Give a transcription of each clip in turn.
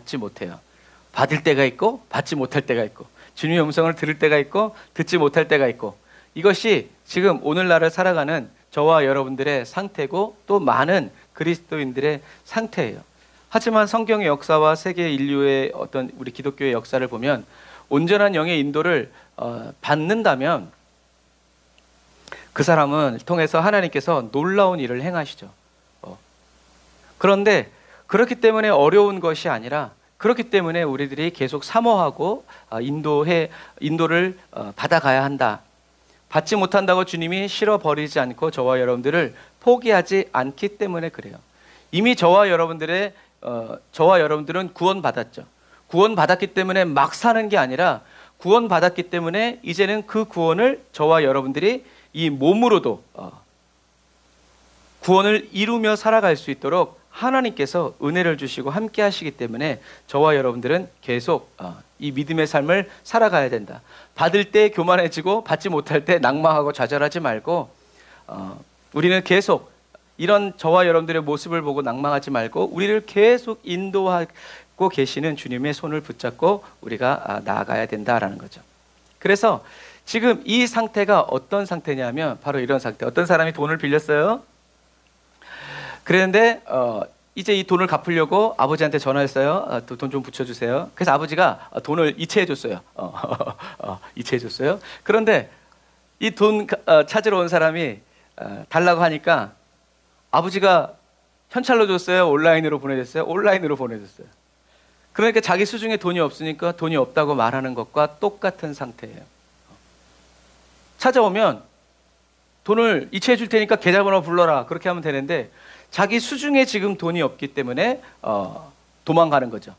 받지 못해요. 받을 때가 있고 받지 못할 때가 있고, 주님의 음성을 들을 때가 있고 듣지 못할 때가 있고, 이것이 지금 오늘날을 살아가는 저와 여러분들의 상태고 또 많은 그리스도인들의 상태예요. 하지만 성경의 역사와 세계 인류의 어떤 우리 기독교의 역사를 보면 온전한 영의 인도를 받는다면 그 사람은 통해서 하나님께서 놀라운 일을 행하시죠. 그런데 그렇기 때문에 어려운 것이 아니라, 그렇기 때문에 우리들이 계속 사모하고 인도를 받아가야 한다. 받지 못한다고 주님이 실어버리지 않고 저와 여러분들을 포기하지 않기 때문에 그래요. 이미 저와 여러분들은 구원받았죠. 구원받았기 때문에 막 사는 게 아니라, 구원받았기 때문에 이제는 그 구원을 저와 여러분들이 이 몸으로도 구원을 이루며 살아갈 수 있도록 하나님께서 은혜를 주시고 함께 하시기 때문에 저와 여러분들은 계속 이 믿음의 삶을 살아가야 된다. 받을 때 교만해지고 받지 못할 때 낭망하고 좌절하지 말고, 우리는 계속 이런 저와 여러분들의 모습을 보고 낭망하지 말고 우리를 계속 인도하고 계시는 주님의 손을 붙잡고 우리가 나아가야 된다라는 거죠. 그래서 지금 이 상태가 어떤 상태냐면 바로 이런 상태. 어떤 사람이 돈을 빌렸어요. 그랬는데 이제 이 돈을 갚으려고 아버지한테 전화했어요. 돈 좀 붙여주세요. 그래서 아버지가 돈을 이체해줬어요. 이체해줬어요. 그런데 이 돈 찾으러 온 사람이 달라고 하니까 아버지가 현찰로 줬어요? 온라인으로 보내줬어요? 온라인으로 보내줬어요. 그러니까 자기 수중에 돈이 없으니까 돈이 없다고 말하는 것과 똑같은 상태예요. 찾아오면 돈을 이체해 줄 테니까 계좌번호 불러라, 그렇게 하면 되는데 자기 수중에 지금 돈이 없기 때문에 도망가는 거죠.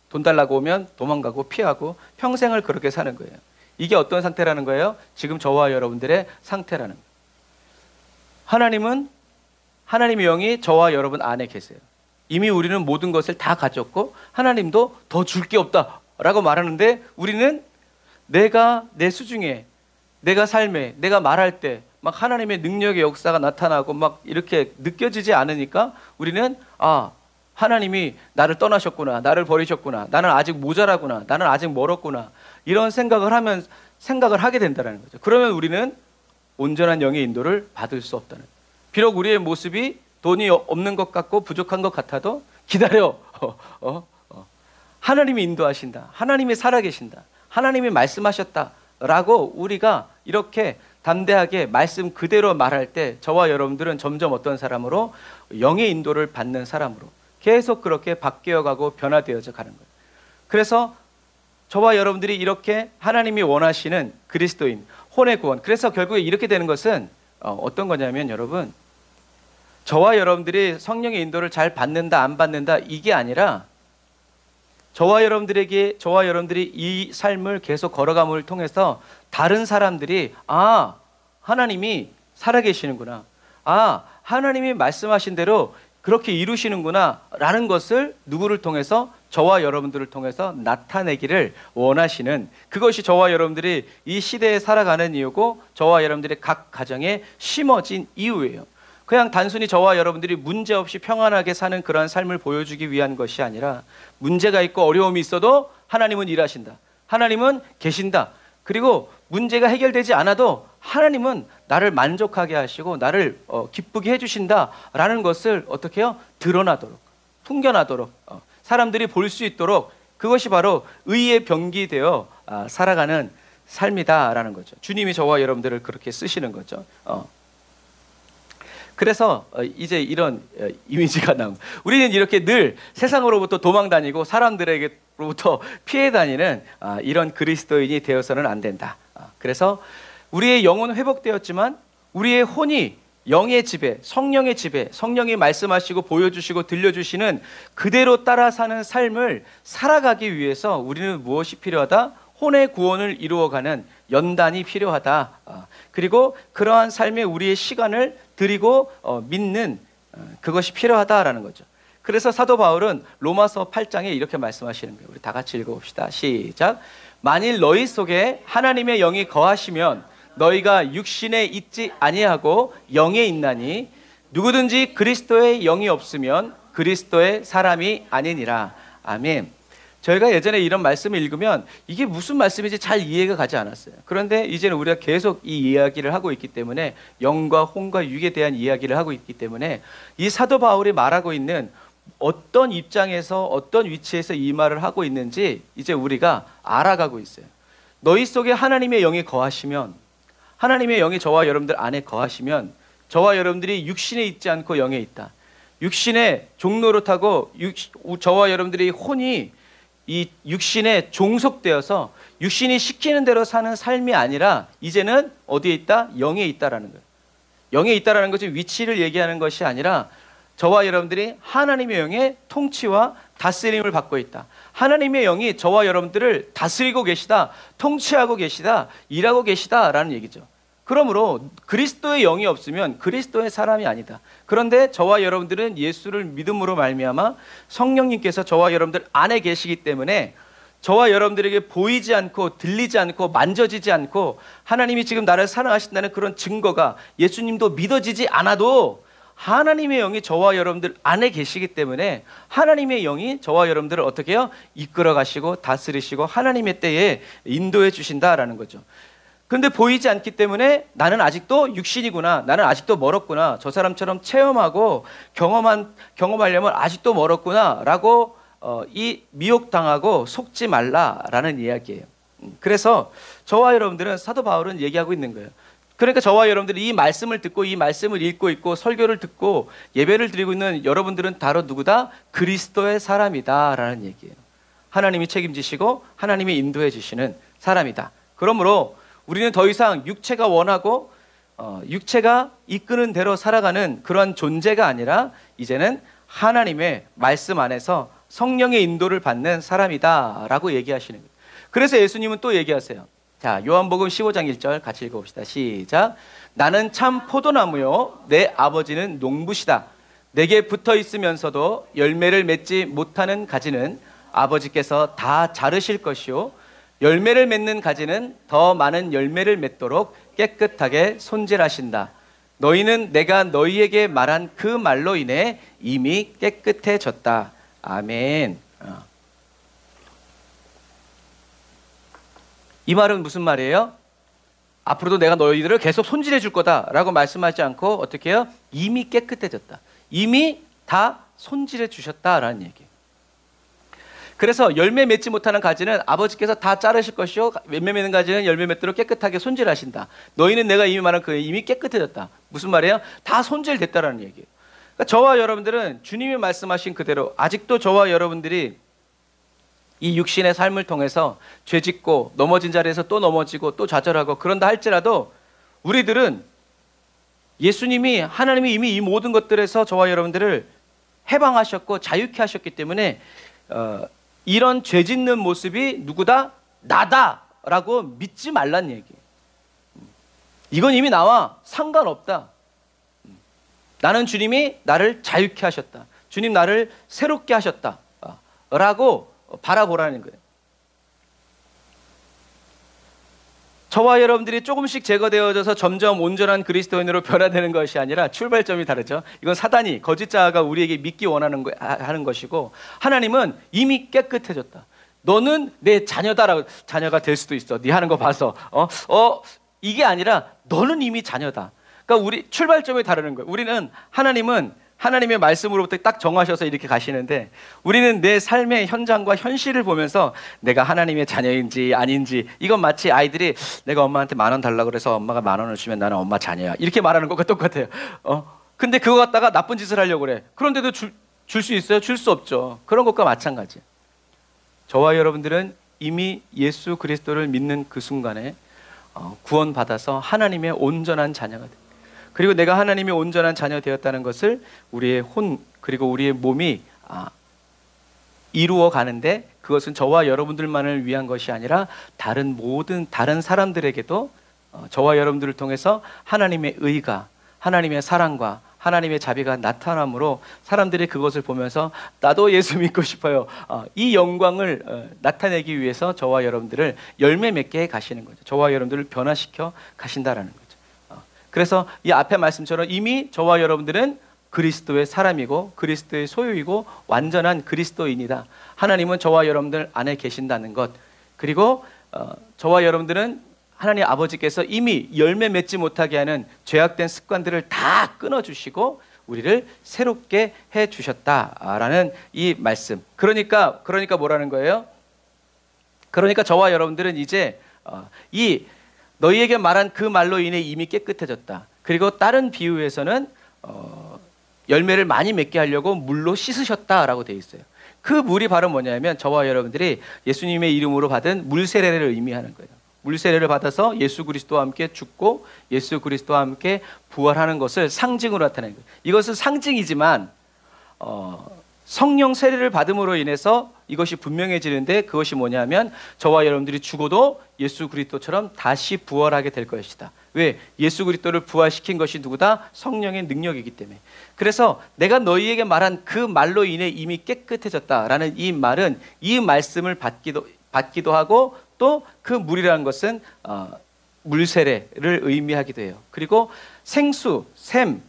돈 달라고 오면 도망가고 피하고 평생을 그렇게 사는 거예요. 이게 어떤 상태라는 거예요? 지금 저와 여러분들의 상태라는 거예요. 하나님의 영이 저와 여러분 안에 계세요. 이미 우리는 모든 것을 다 가졌고 하나님도 더 줄 게 없다라고 말하는데, 우리는 내가 내 수중에, 내가 삶에, 내가 말할 때 막 하나님의 능력의 역사가 나타나고 막 이렇게 느껴지지 않으니까 우리는 하나님이 나를 떠나셨구나, 나를 버리셨구나, 나는 아직 모자라구나, 나는 아직 멀었구나, 이런 생각을 하게 된다는 거죠. 그러면 우리는 온전한 영의 인도를 받을 수 없다는 거예요. 비록 우리의 모습이 돈이 없는 것 같고 부족한 것 같아도 기다려. 하나님이 인도하신다. 하나님이 살아계신다. 하나님이 말씀하셨다라고 우리가 이렇게 담대하게 말씀 그대로 말할 때 저와 여러분들은 점점 어떤 사람으로, 영의 인도를 받는 사람으로 계속 그렇게 바뀌어가고 변화되어져 가는 거예요. 그래서 저와 여러분들이 이렇게 하나님이 원하시는 그리스도인, 혼의 구원, 그래서 결국에 이렇게 되는 것은 어떤 거냐면, 여러분, 저와 여러분들이 성령의 인도를 잘 받는다 안 받는다 이게 아니라, 저와 여러분들이 이 삶을 계속 걸어감을 통해서 다른 사람들이 하나님이 살아계시는구나, 하나님이 말씀하신 대로 그렇게 이루시는구나 라는 것을 누구를 통해서? 저와 여러분들을 통해서 나타내기를 원하시는, 그것이 저와 여러분들이 이 시대에 살아가는 이유고 저와 여러분들의 각 가정에 심어진 이유예요. 그냥 단순히 저와 여러분들이 문제없이 평안하게 사는 그런 삶을 보여주기 위한 것이 아니라, 문제가 있고 어려움이 있어도 하나님은 일하신다, 하나님은 계신다, 그리고 문제가 해결되지 않아도 하나님은 나를 만족하게 하시고 나를 기쁘게 해주신다라는 것을 어떻게 해요? 드러나도록, 풍겨나도록, 사람들이 볼 수 있도록, 그것이 바로 의의 병기 되어 살아가는 삶이다라는 거죠. 주님이 저와 여러분들을 그렇게 쓰시는 거죠. 그래서 이제 이런 이미지가 나옵니다. 우리는 이렇게 늘 세상으로부터 도망 다니고 사람들에게로부터 피해 다니는 이런 그리스도인이 되어서는 안 된다. 그래서 우리의 영은 회복되었지만 우리의 혼이 영의 지배, 성령의 지배, 성령이 말씀하시고 보여주시고 들려주시는 그대로 따라 사는 삶을 살아가기 위해서 우리는 무엇이 필요하다? 혼의 구원을 이루어가는 연단이 필요하다. 그리고 그러한 삶에 우리의 시간을 드리고 믿는 그것이 필요하다라는 거죠. 그래서 사도 바울은 로마서 8장에 이렇게 말씀하시는 거예요. 우리 다 같이 읽어봅시다. 시작. 만일 너희 속에 하나님의 영이 거하시면 너희가 육신에 있지 아니하고 영에 있나니 누구든지 그리스도의 영이 없으면 그리스도의 사람이 아니니라. 아멘. 저희가 예전에 이런 말씀을 읽으면 이게 무슨 말씀인지 잘 이해가 가지 않았어요. 그런데 이제는 우리가 계속 이 이야기를 하고 있기 때문에 영과 혼과 육에 대한 이야기를 하고 있기 때문에 이 사도 바울이 말하고 있는 어떤 입장에서 어떤 위치에서 이 말을 하고 있는지 이제 우리가 알아가고 있어요. 너희 속에 하나님의 영이 거하시면, 하나님의 영이 저와 여러분들 안에 거하시면 저와 여러분들이 육신에 있지 않고 영에 있다. 육신의 종로를 타고 저와 여러분들이 혼이 이 육신에 종속되어서 육신이 시키는 대로 사는 삶이 아니라 이제는 어디에 있다? 영에 있다라는 거예요. 영에 있다라는 것은 위치를 얘기하는 것이 아니라 저와 여러분들이 하나님의 영의 통치와 다스림을 받고 있다. 하나님의 영이 저와 여러분들을 다스리고 계시다, 통치하고 계시다, 일하고 계시다라는 얘기죠. 그러므로 그리스도의 영이 없으면 그리스도의 사람이 아니다. 그런데 저와 여러분들은 예수를 믿음으로 말미암아 성령님께서 저와 여러분들 안에 계시기 때문에 저와 여러분들에게 보이지 않고 들리지 않고 만져지지 않고 하나님이 지금 나를 사랑하신다는 그런 증거가 예수님도 믿어지지 않아도 하나님의 영이 저와 여러분들 안에 계시기 때문에 하나님의 영이 저와 여러분들을 어떻게 해요? 이끌어 가시고 다스리시고 하나님의 때에 인도해 주신다라는 거죠. 그런데 보이지 않기 때문에 나는 아직도 육신이구나, 나는 아직도 멀었구나, 저 사람처럼 체험하고 경험하려면 아직도 멀었구나 라고 이 미혹당하고 속지 말라라는 이야기예요. 그래서 저와 여러분들은, 사도 바울은 얘기하고 있는 거예요. 그러니까 저와 여러분들이 이 말씀을 듣고 이 말씀을 읽고 있고 설교를 듣고 예배를 드리고 있는 여러분들은 바로 누구다? 그리스도의 사람이다 라는 얘기예요. 하나님이 책임지시고 하나님이 인도해 주시는 사람이다. 그러므로 우리는 더 이상 육체가 원하고 육체가 이끄는 대로 살아가는 그런 존재가 아니라 이제는 하나님의 말씀 안에서 성령의 인도를 받는 사람이다 라고 얘기하시는 거예요. 그래서 예수님은 또 얘기하세요. 자, 요한복음 15장 1절 같이 읽어봅시다. 시작. 나는 참 포도나무요 내 아버지는 농부시다. 내게 붙어 있으면서도 열매를 맺지 못하는 가지는 아버지께서 다 자르실 것이요 열매를 맺는 가지는 더 많은 열매를 맺도록 깨끗하게 손질하신다. 너희는 내가 너희에게 말한 그 말로 인해 이미 깨끗해졌다. 아멘. 이 말은 무슨 말이에요? 앞으로도 내가 너희들을 계속 손질해 줄 거다라고 말씀하지 않고 어떻게 해요? 이미 깨끗해졌다. 이미 다 손질해 주셨다라는 얘기예요. 그래서 열매 맺지 못하는 가지는 아버지께서 다 자르실 것이요 열매 맺는 가지는 열매 맺도록 깨끗하게 손질하신다. 너희는 내가 이미 말한 그 이미 깨끗해졌다. 무슨 말이에요? 다 손질됐다라는 얘기예요. 그러니까 저와 여러분들은 주님이 말씀하신 그대로 아직도 저와 여러분들이 이 육신의 삶을 통해서 죄짓고 넘어진 자리에서 또 넘어지고 또 좌절하고 그런다 할지라도 우리들은 예수님이 하나님이 이미 이 모든 것들에서 저와 여러분들을 해방하셨고 자유케 하셨기 때문에 이런 죄짓는 모습이 누구다? 나다라고 믿지 말란 얘기예요. 이건 이미 나와 상관없다. 나는 주님이 나를 자유케 하셨다. 주님 나를 새롭게 하셨다. 라고 바라보라는 거예요. 저와 여러분들이 조금씩 제거되어져서 점점 온전한 그리스도인으로 변화되는 것이 아니라 출발점이 다르죠. 이건 사단이 거짓자가 우리에게 믿기 원하는 하는 것이고 하나님은 이미 깨끗해졌다. 너는 내 자녀다라고. 자녀가 될 수도 있어. 네 하는 거 봐서 이게 아니라 너는 이미 자녀다. 그러니까 우리 출발점이 다르는 거예요. 우리는 하나님은 하나님의 말씀으로부터 딱 정하셔서 이렇게 가시는데 우리는 내 삶의 현장과 현실을 보면서 내가 하나님의 자녀인지 아닌지 이건 마치 아이들이 내가 엄마한테 10,000원 달라고 그래서 엄마가 10,000원을 주면 나는 엄마 자녀야 이렇게 말하는 것과 똑같아요. 근데 그거 갖다가 나쁜 짓을 하려고 그래. 그런데도 줄 수 있어요? 줄 수 없죠. 그런 것과 마찬가지. 저와 여러분들은 이미 예수 그리스도를 믿는 그 순간에 구원받아서 하나님의 온전한 자녀가 됩니다. 그리고 내가 하나님의 온전한 자녀 되었다는 것을 우리의 혼 그리고 우리의 몸이 이루어 가는데 그것은 저와 여러분들만을 위한 것이 아니라 모든 다른 사람들에게도 저와 여러분들을 통해서 하나님의 의가, 하나님의 사랑과 하나님의 자비가 나타남으로 사람들이 그것을 보면서 나도 예수 믿고 싶어요. 이 영광을 나타내기 위해서 저와 여러분들을 열매 맺게 가시는 거죠. 저와 여러분들을 변화시켜 가신다라는 거죠. 그래서 이 앞에 말씀처럼 이미 저와 여러분들은 그리스도의 사람이고 그리스도의 소유이고 완전한 그리스도인이다. 하나님은 저와 여러분들 안에 계신다는 것, 그리고 저와 여러분들은 하나님 아버지께서 이미 열매 맺지 못하게 하는 죄악된 습관들을 다 끊어주시고 우리를 새롭게 해주셨다라는 이 말씀. 그러니까 뭐라는 거예요? 그러니까 저와 여러분들은 이제 이 너희에게 말한 그 말로 인해 이미 깨끗해졌다. 그리고 다른 비유에서는 열매를 많이 맺게 하려고 물로 씻으셨다라고 되어 있어요. 그 물이 바로 뭐냐면 저와 여러분들이 예수님의 이름으로 받은 물 세례를 의미하는 거예요. 물 세례를 받아서 예수 그리스도와 함께 죽고 예수 그리스도와 함께 부활하는 것을 상징으로 나타내는 거예요. 이것은 상징이지만 성령 세례를 받음으로 인해서 이것이 분명해지는데, 그것이 뭐냐면 저와 여러분들이 죽어도 예수 그리스도처럼 다시 부활하게 될 것이다. 왜? 예수 그리스도를 부활시킨 것이 누구다? 성령의 능력이기 때문에. 그래서 내가 너희에게 말한 그 말로 인해 이미 깨끗해졌다라는 이 말은 이 말씀을 받기도 하고, 또 그 물이라는 것은 물세례를 의미하기도 해요. 그리고 생수, 샘,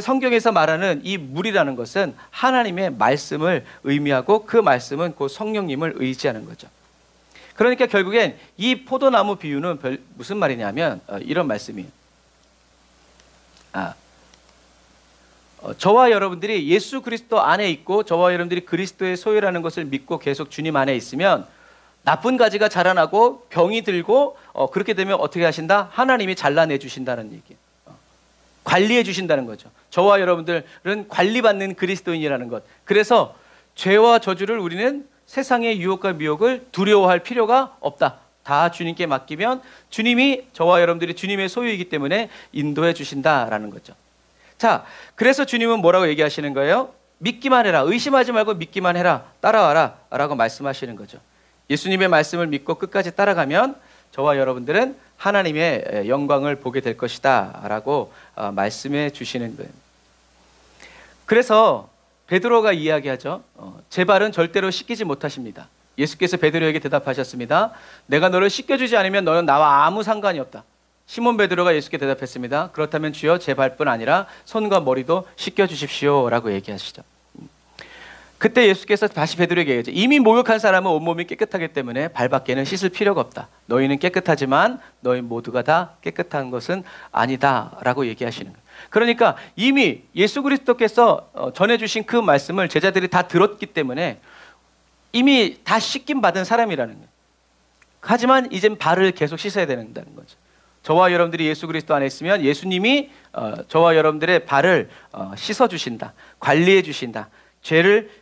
성경에서 말하는 이 물이라는 것은 하나님의 말씀을 의미하고, 그 말씀은 곧 성령님을 의지하는 거죠. 그러니까 결국엔 이 포도나무 비유는 무슨 말이냐면 이런 말씀이에요. 저와 여러분들이 예수 그리스도 안에 있고 저와 여러분들이 그리스도의 소유라는 것을 믿고 계속 주님 안에 있으면 나쁜 가지가 자라나고 병이 들고 그렇게 되면 어떻게 하신다? 하나님이 잘라내 주신다는 얘기예요. 관리해 주신다는 거죠. 저와 여러분들은 관리받는 그리스도인이라는 것. 그래서 죄와 저주를 우리는 세상의 유혹과 미혹을 두려워할 필요가 없다. 다 주님께 맡기면 주님이 저와 여러분들이 주님의 소유이기 때문에 인도해 주신다라는 거죠. 자, 그래서 주님은 뭐라고 얘기하시는 거예요? 믿기만 해라. 의심하지 말고 믿기만 해라. 따라와라 라고 말씀하시는 거죠. 예수님의 말씀을 믿고 끝까지 따라가면 저와 여러분들은 하나님의 영광을 보게 될 것이다 라고 말씀해 주시는 거예요. 그래서 베드로가 이야기하죠. 제 발은 절대로 씻기지 못하십니다. 예수께서 베드로에게 대답하셨습니다. 내가 너를 씻겨주지 않으면 너는 나와 아무 상관이 없다. 시몬 베드로가 예수께 대답했습니다. 그렇다면 주여 제 발뿐 아니라 손과 머리도 씻겨주십시오 라고 얘기하시죠. 그때 예수께서 다시 베드로에게 얘기하죠. 이미 목욕한 사람은 온몸이 깨끗하기 때문에 발밖에는 씻을 필요가 없다. 너희는 깨끗하지만 너희 모두가 다 깨끗한 것은 아니다 라고 얘기하시는 거예요. 그러니까 이미 예수 그리스도께서 전해주신 그 말씀을 제자들이 다 들었기 때문에 이미 다 씻김 받은 사람이라는 거예요. 하지만 이젠 발을 계속 씻어야 된다는 거죠. 저와 여러분들이 예수 그리스도 안에 있으면 예수님이 저와 여러분들의 발을 씻어주신다. 관리해 주신다. 죄를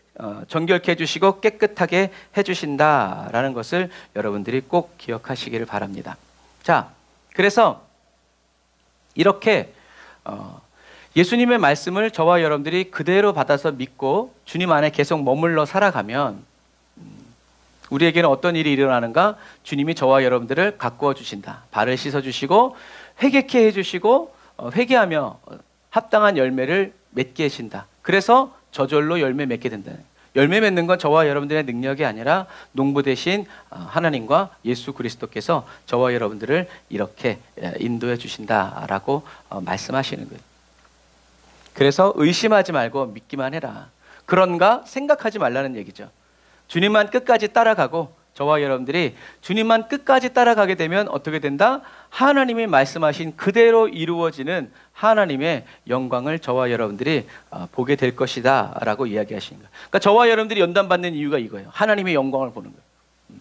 정결케 해주시고 깨끗하게 해주신다라는 것을 여러분들이 꼭 기억하시기를 바랍니다. 자, 그래서 이렇게 예수님의 말씀을 저와 여러분들이 그대로 받아서 믿고 주님 안에 계속 머물러 살아가면 우리에게는 어떤 일이 일어나는가? 주님이 저와 여러분들을 가꾸어 주신다. 발을 씻어 주시고 회개케 해주시고 회개하며 합당한 열매를 맺게 하신다. 그래서 저절로 열매 맺게 된다. 열매 맺는 건 저와 여러분들의 능력이 아니라 농부 대신 하나님과 예수 그리스도께서 저와 여러분들을 이렇게 인도해 주신다라고 말씀하시는 거예요. 그래서 의심하지 말고 믿기만 해라. 그런가 생각하지 말라는 얘기죠. 주님만 끝까지 따라가고 저와 여러분들이 주님만 끝까지 따라가게 되면 어떻게 된다? 하나님이 말씀하신 그대로 이루어지는 하나님의 영광을 저와 여러분들이 보게 될 것이다 라고 이야기하시는 거예요. 그러니까 저와 여러분들이 연단받는 이유가 이거예요. 하나님의 영광을 보는 거예요.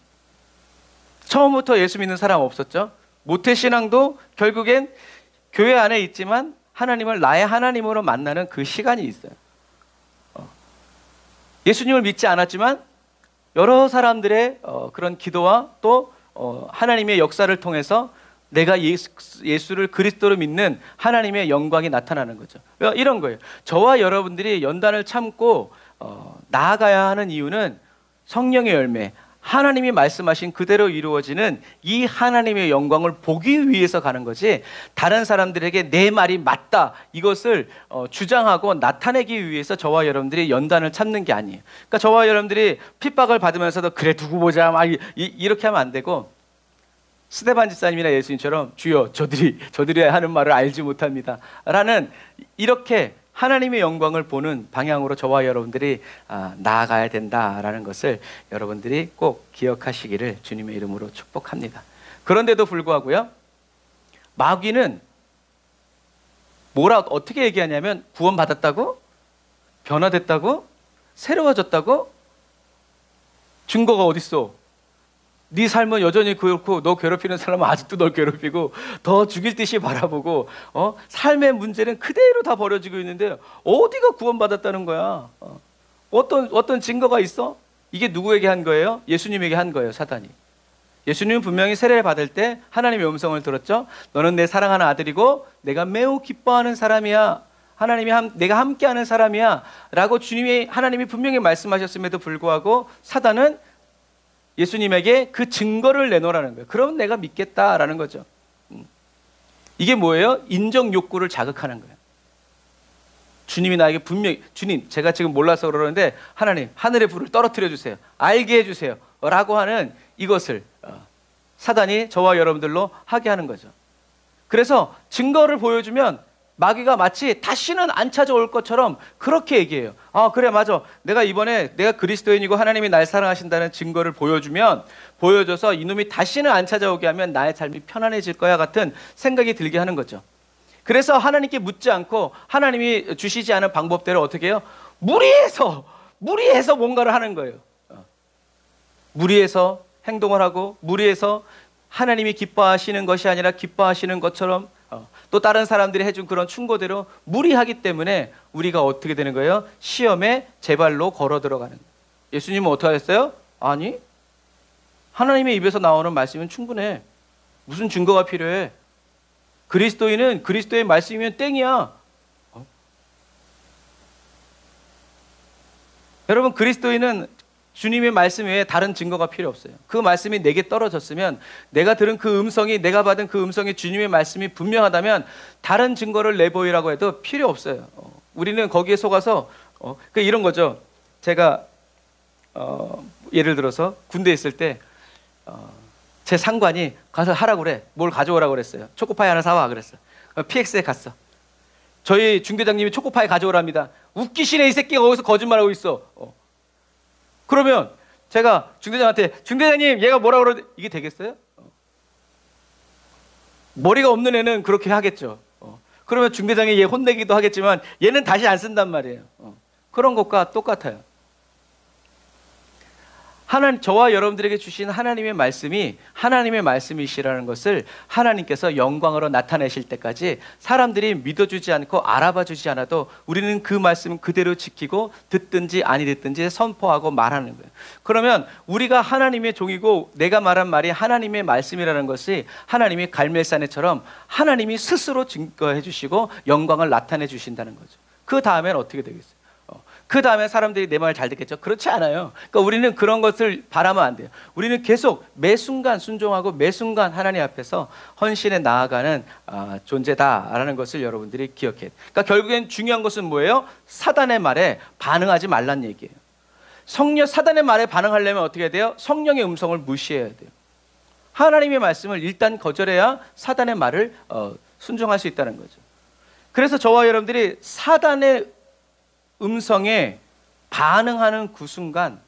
처음부터 예수 믿는 사람 없었죠? 모태신앙도 결국엔 교회 안에 있지만 하나님을 나의 하나님으로 만나는 그 시간이 있어요. 예수님을 믿지 않았지만 여러 사람들의 그런 기도와 또 하나님의 역사를 통해서 내가 예수를 그리스도로 믿는 하나님의 영광이 나타나는 거죠. 이런 거예요. 저와 여러분들이 연단을 참고 나아가야 하는 이유는 성령의 열매, 하나님이 말씀하신 그대로 이루어지는 이 하나님의 영광을 보기 위해서 가는 거지, 다른 사람들에게 내 말이 맞다 이것을 주장하고 나타내기 위해서 저와 여러분들이 연단을 참는 게 아니에요. 그러니까 저와 여러분들이 핍박을 받으면서도 그래 두고 보자 막 이렇게 하면 안 되고, 스데반 집사님이나 예수님처럼 주여 저들이 하는 말을 알지 못합니다 라는 이렇게 하나님의 영광을 보는 방향으로 저와 여러분들이 나아가야 된다라는 것을 여러분들이 꼭 기억하시기를 주님의 이름으로 축복합니다. 그런데도 불구하고요, 마귀는 어떻게 얘기하냐면 구원받았다고? 변화됐다고? 새로워졌다고? 증거가 어딨어? 네 삶은 여전히 그렇고 너 괴롭히는 사람은 아직도 널 괴롭히고 더 죽일 듯이 바라보고 삶의 문제는 그대로 다 버려지고 있는데 어디가 구원받았다는 거야? 어떤 증거가 있어? 이게 누구에게 한 거예요? 예수님에게 한 거예요, 사단이. 예수님은 분명히 세례를 받을 때 하나님의 음성을 들었죠. 너는 내 사랑하는 아들이고 내가 매우 기뻐하는 사람이야. 내가 함께하는 사람이야 라고 하나님이 분명히 말씀하셨음에도 불구하고 사단은 예수님에게 그 증거를 내놓으라는 거예요. 그럼 내가 믿겠다라는 거죠. 이게 뭐예요? 인정 욕구를 자극하는 거예요. 주님이 나에게 분명히, 주님 제가 지금 몰라서 그러는데 하나님 하늘의 불을 떨어뜨려 주세요. 알게 해주세요 라고 하는 이것을 사단이 저와 여러분들로 하게 하는 거죠. 그래서 증거를 보여주면 마귀가 마치 다시는 안 찾아올 것처럼 그렇게 얘기해요. 그래 맞아, 내가 이번에 내가 그리스도인이고 하나님이 날 사랑하신다는 증거를 보여줘서 이놈이 다시는 안 찾아오게 하면 나의 삶이 편안해질 거야 같은 생각이 들게 하는 거죠. 그래서 하나님께 묻지 않고 하나님이 주시지 않은 방법대로 어떻게 해요? 무리해서 뭔가를 하는 거예요. 무리해서 행동을 하고 무리해서 하나님이 기뻐하시는 것이 아니라 기뻐하시는 것처럼 또 다른 사람들이 해준 그런 충고대로 무리하기 때문에 우리가 어떻게 되는 거예요? 시험에 제 발로 걸어 들어가는 거예요. 예수님은 어떻게 하셨어요? 아니, 하나님의 입에서 나오는 말씀은 충분해. 무슨 증거가 필요해? 그리스도인은 그리스도의 말씀이면 땡이야. 여러분, 그리스도인은 주님의 말씀 외에 다른 증거가 필요 없어요. 그 말씀이 내게 떨어졌으면, 내가 들은 그 음성이, 내가 받은 그 음성이 주님의 말씀이 분명하다면 다른 증거를 내보이라고 해도 필요 없어요. 우리는 거기에 속아서 이런 거죠. 제가 예를 들어서 군대에 있을 때 제 상관이 가서 하라고 그래. 뭘 가져오라고 그랬어요. 초코파이 하나 사와 그랬어. PX에 갔어. 저희 중대장님이 초코파이 가져오랍니다. 웃기시네 이 새끼가 거기서 거짓말하고 있어. 그러면 제가 중대장한테 중대장님 얘가 뭐라고 그러는데 이게 되겠어요? 머리가 없는 애는 그렇게 하겠죠. 그러면 중대장이 얘 혼내기도 하겠지만 얘는 다시 안 쓴단 말이에요. 그런 것과 똑같아요. 저와 여러분들에게 주신 하나님의 말씀이 하나님의 말씀이시라는 것을 하나님께서 영광으로 나타내실 때까지 사람들이 믿어주지 않고 알아봐주지 않아도 우리는 그 말씀 그대로 지키고 듣든지 아니 듣든지 선포하고 말하는 거예요. 그러면 우리가 하나님의 종이고 내가 말한 말이 하나님의 말씀이라는 것이 하나님이 갈멜산에처럼 하나님이 스스로 증거해 주시고 영광을 나타내 주신다는 거죠. 그 다음엔 어떻게 되겠어요? 그 다음에 사람들이 내 말 잘 듣겠죠? 그렇지 않아요. 그러니까 우리는 그런 것을 바라면 안 돼요. 우리는 계속 매 순간 순종하고 매 순간 하나님 앞에서 헌신해 나아가는 존재다라는 것을 여러분들이 기억해야 돼요. 그러니까 결국엔 중요한 것은 뭐예요? 사단의 말에 반응하지 말란 얘기예요. 사단의 말에 반응하려면 어떻게 해야 돼요? 성령의 음성을 무시해야 돼요. 하나님의 말씀을 일단 거절해야 사단의 말을 순종할 수 있다는 거죠. 그래서 저와 여러분들이 사단의 음성에 반응하는 그 순간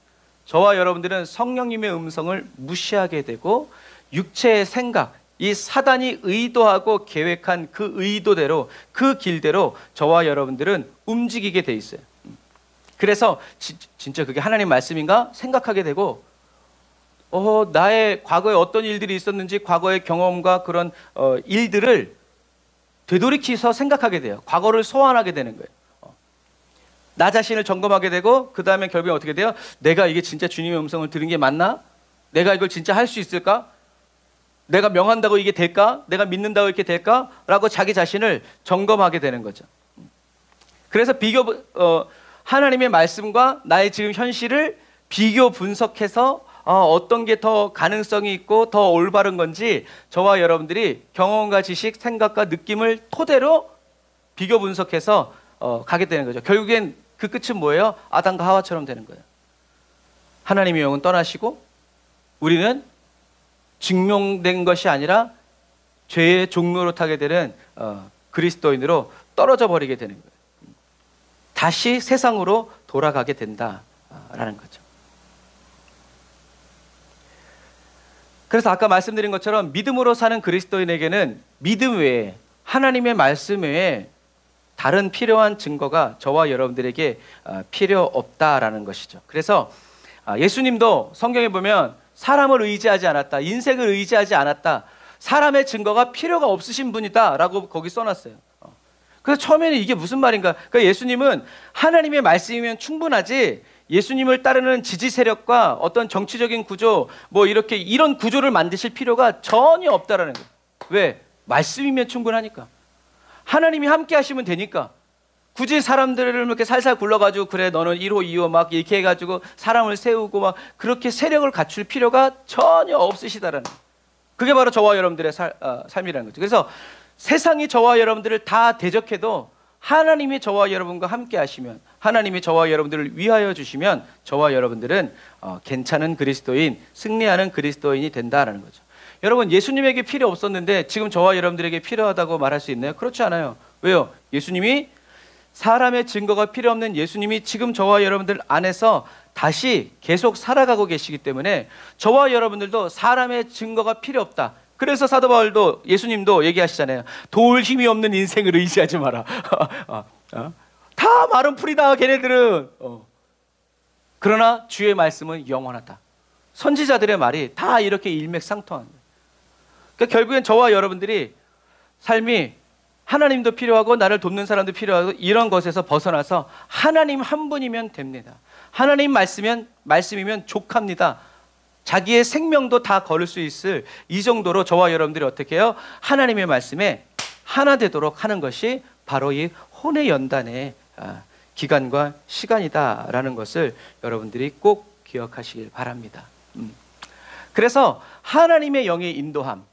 저와 여러분들은 성령님의 음성을 무시하게 되고 육체의 생각, 이 사단이 의도하고 계획한 그 의도대로 그 길대로 저와 여러분들은 움직이게 돼 있어요. 그래서 진짜 그게 하나님 말씀인가 생각하게 되고 나의 과거에 어떤 일들이 있었는지 과거의 경험과 그런 일들을 되돌이켜서 생각하게 돼요. 과거를 소환하게 되는 거예요. 나 자신을 점검하게 되고 그 다음에 결국에 어떻게 돼요? 내가 이게 진짜 주님의 음성을 들은 게 맞나? 내가 이걸 진짜 할 수 있을까? 내가 명한다고 이게 될까? 내가 믿는다고 이렇게 될까? 라고 자기 자신을 점검하게 되는 거죠. 그래서 하나님의 말씀과 나의 지금 현실을 비교 분석해서 어떤 게 더 가능성이 있고 더 올바른 건지 저와 여러분들이 경험과 지식, 생각과 느낌을 토대로 비교 분석해서 가게 되는 거죠. 결국엔 그 끝은 뭐예요? 아담과 하와처럼 되는 거예요. 하나님의 영은 떠나시고 우리는 증명된 것이 아니라 죄의 종로로 타게 되는 그리스도인으로 떨어져 버리게 되는 거예요. 다시 세상으로 돌아가게 된다라는 거죠. 그래서 아까 말씀드린 것처럼 믿음으로 사는 그리스도인에게는 믿음 외에, 하나님의 말씀 외에 다른 필요한 증거가 저와 여러분들에게 필요 없다라는 것이죠. 그래서 예수님도 성경에 보면 사람을 의지하지 않았다, 인생을 의지하지 않았다, 사람의 증거가 필요가 없으신 분이다 라고 거기 써놨어요. 그래서 처음에는 이게 무슨 말인가. 그러니까 예수님은 하나님의 말씀이면 충분하지, 예수님을 따르는 지지 세력과 어떤 정치적인 구조, 뭐 이렇게 이런 구조를 만드실 필요가 전혀 없다라는 거예요. 왜? 말씀이면 충분하니까. 하나님이 함께 하시면 되니까. 굳이 사람들을 이렇게 살살 굴러가지고, 그래 너는 1호 2호 막 이렇게 해가지고 사람을 세우고 막 그렇게 세력을 갖출 필요가 전혀 없으시다라는 거예요. 그게 바로 저와 여러분들의 삶이라는 거죠. 그래서 세상이 저와 여러분들을 다 대적해도 하나님이 저와 여러분과 함께 하시면, 하나님이 저와 여러분들을 위하여 주시면 저와 여러분들은 괜찮은 그리스도인, 승리하는 그리스도인이 된다라는 거죠. 여러분, 예수님에게 필요 없었는데 지금 저와 여러분들에게 필요하다고 말할 수 있나요? 그렇지 않아요. 왜요? 예수님이, 사람의 증거가 필요 없는 예수님이 지금 저와 여러분들 안에서 다시 계속 살아가고 계시기 때문에 저와 여러분들도 사람의 증거가 필요 없다. 그래서 사도 바울도, 예수님도 얘기하시잖아요. 도울 힘이 없는 인생을 의지하지 마라. 다 마른 풀이다 걔네들은. 그러나 주의 말씀은 영원하다. 선지자들의 말이 다 이렇게 일맥상통한 거예요. 그러니까 결국엔 저와 여러분들이 삶이 하나님도 필요하고 나를 돕는 사람도 필요하고 이런 것에서 벗어나서 하나님 한 분이면 됩니다. 하나님 말씀이면 족합니다. 자기의 생명도 다 걸을 수 있을 이 정도로 저와 여러분들이 어떻게 해요? 하나님의 말씀에 하나 되도록 하는 것이 바로 이 혼의 연단의 기간과 시간이다라는 것을 여러분들이 꼭 기억하시길 바랍니다. 그래서 하나님의 영의 인도함,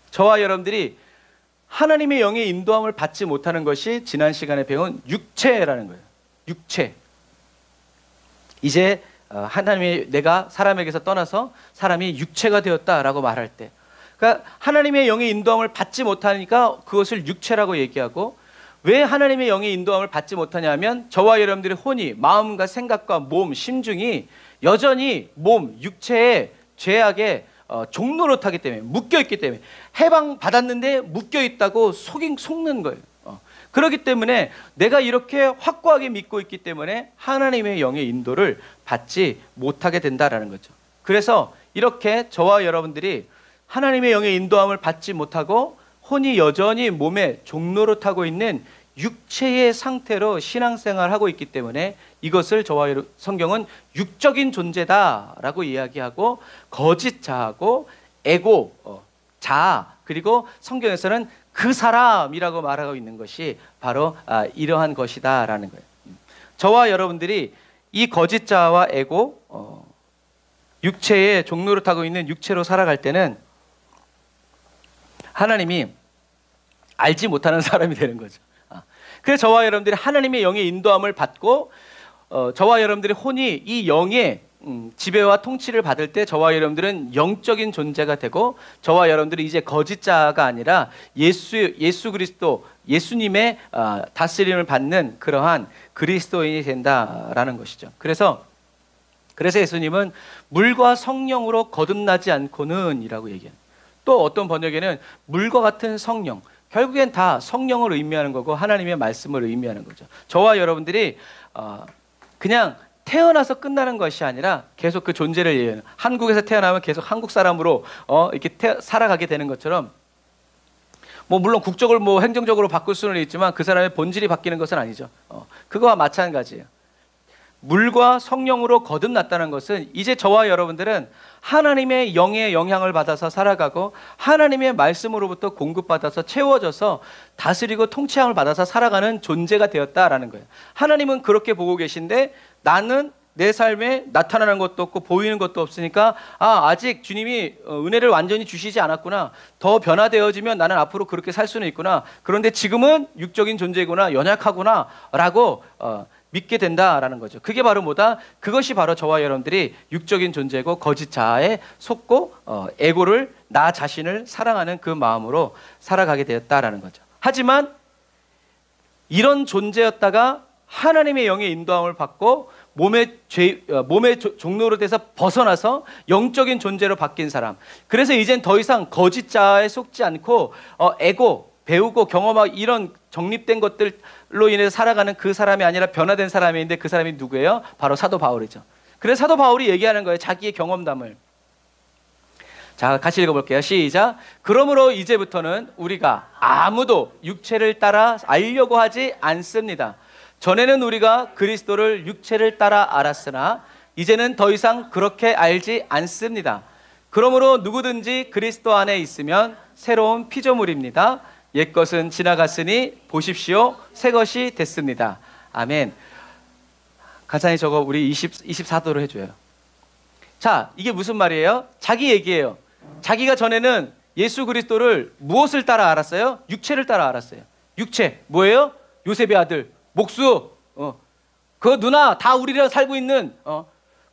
저와 여러분들이 하나님의 영의 인도함을 받지 못하는 것이 지난 시간에 배운 육체라는 거예요. 육체. 이제 하나님의, 내가 사람에게서 떠나서 사람이 육체가 되었다라고 말할 때, 그러니까 하나님의 영의 인도함을 받지 못하니까 그것을 육체라고 얘기하고, 왜 하나님의 영의 인도함을 받지 못하냐면 저와 여러분들의 혼이, 마음과 생각과 몸, 심중이 여전히 몸, 육체의 죄악에 종로로 타기 때문에, 묶여있기 때문에, 해방받았는데 묶여있다고 속는 거예요. 그렇기 때문에 내가 이렇게 확고하게 믿고 있기 때문에 하나님의 영의 인도를 받지 못하게 된다라는 거죠. 그래서 이렇게 저와 여러분들이 하나님의 영의 인도함을 받지 못하고 혼이 여전히 몸에 종로로 타고 있는 육체의 상태로 신앙생활을 하고 있기 때문에 이것을 저와 성경은 육적인 존재다라고 이야기하고, 거짓 자하고 에고, 자아, 그리고 성경에서는 그 사람이라고 말하고 있는 것이 바로 이러한 것이다라는 거예요. 저와 여러분들이 이 거짓 자아와 에고, 육체의 종로를 타고 있는 육체로 살아갈 때는 하나님이 알지 못하는 사람이 되는 거죠. 그래서 저와 여러분들이 하나님의 영의 인도함을 받고, 저와 여러분들의 혼이 이 영의 지배와 통치를 받을 때 저와 여러분들은 영적인 존재가 되고, 저와 여러분들이 이제 거짓 자가 아니라 예수 그리스도, 예수님의 다스림을 받는 그러한 그리스도인이 된다라는 것이죠. 그래서 예수님은 물과 성령으로 거듭나지 않고는 이라고 얘기해요. 또 어떤 번역에는 물과 같은 성령, 결국엔 다 성령을 의미하는 거고 하나님의 말씀을 의미하는 거죠. 저와 여러분들이 그냥 태어나서 끝나는 것이 아니라 계속 그 존재를 얘기해요. 한국에서 태어나면 계속 한국 사람으로 이렇게 살아가게 되는 것처럼, 뭐 물론 국적을 뭐 행정적으로 바꿀 수는 있지만 그 사람의 본질이 바뀌는 것은 아니죠. 그거와 마찬가지예요. 물과 성령으로 거듭났다는 것은 이제 저와 여러분들은 하나님의 영의 영향을 받아서 살아가고, 하나님의 말씀으로부터 공급받아서 채워져서 다스리고 통치함을 받아서 살아가는 존재가 되었다라는 거예요. 하나님은 그렇게 보고 계신데 나는 내 삶에 나타나는 것도 없고 보이는 것도 없으니까 아직 주님이 은혜를 완전히 주시지 않았구나, 더 변화되어지면 나는 앞으로 그렇게 살 수는 있구나, 그런데 지금은 육적인 존재구나, 연약하구나 라고 믿게 된다라는 거죠. 그게 바로 뭐다? 그것이 바로 저와 여러분들이 육적인 존재고 거짓 자아에 속고 에고를, 나 자신을 사랑하는 그 마음으로 살아가게 되었다라는 거죠. 하지만 이런 존재였다가 하나님의 영의 인도함을 받고 몸의 종로로 돼서 벗어나서 영적인 존재로 바뀐 사람. 그래서 이젠 더 이상 거짓 자아에 속지 않고 에고, 배우고 경험하고 이런 정립된 것들로 인해서 살아가는 그 사람이 아니라 변화된 사람인데, 그 사람이 누구예요? 바로 사도 바울이죠. 그래서 사도 바울이 얘기하는 거예요. 자기의 경험담을. 자, 같이 읽어볼게요. 시작. 그러므로 이제부터는 우리가 아무도 육체를 따라 알려고 하지 않습니다. 전에는 우리가 그리스도를 육체를 따라 알았으나 이제는 더 이상 그렇게 알지 않습니다. 그러므로 누구든지 그리스도 안에 있으면 새로운 피조물입니다. 옛것은 지나갔으니 보십시오, 새 것이 됐습니다. 아멘. 간단히 저거 우리 24도로 해줘요. 자, 이게 무슨 말이에요? 자기 얘기예요. 자기가 전에는 예수 그리스도를 무엇을 따라 알았어요? 육체를 따라 알았어요. 육체 뭐예요? 요셉의 아들 목수. 그 누나 다 우리랑 살고 있는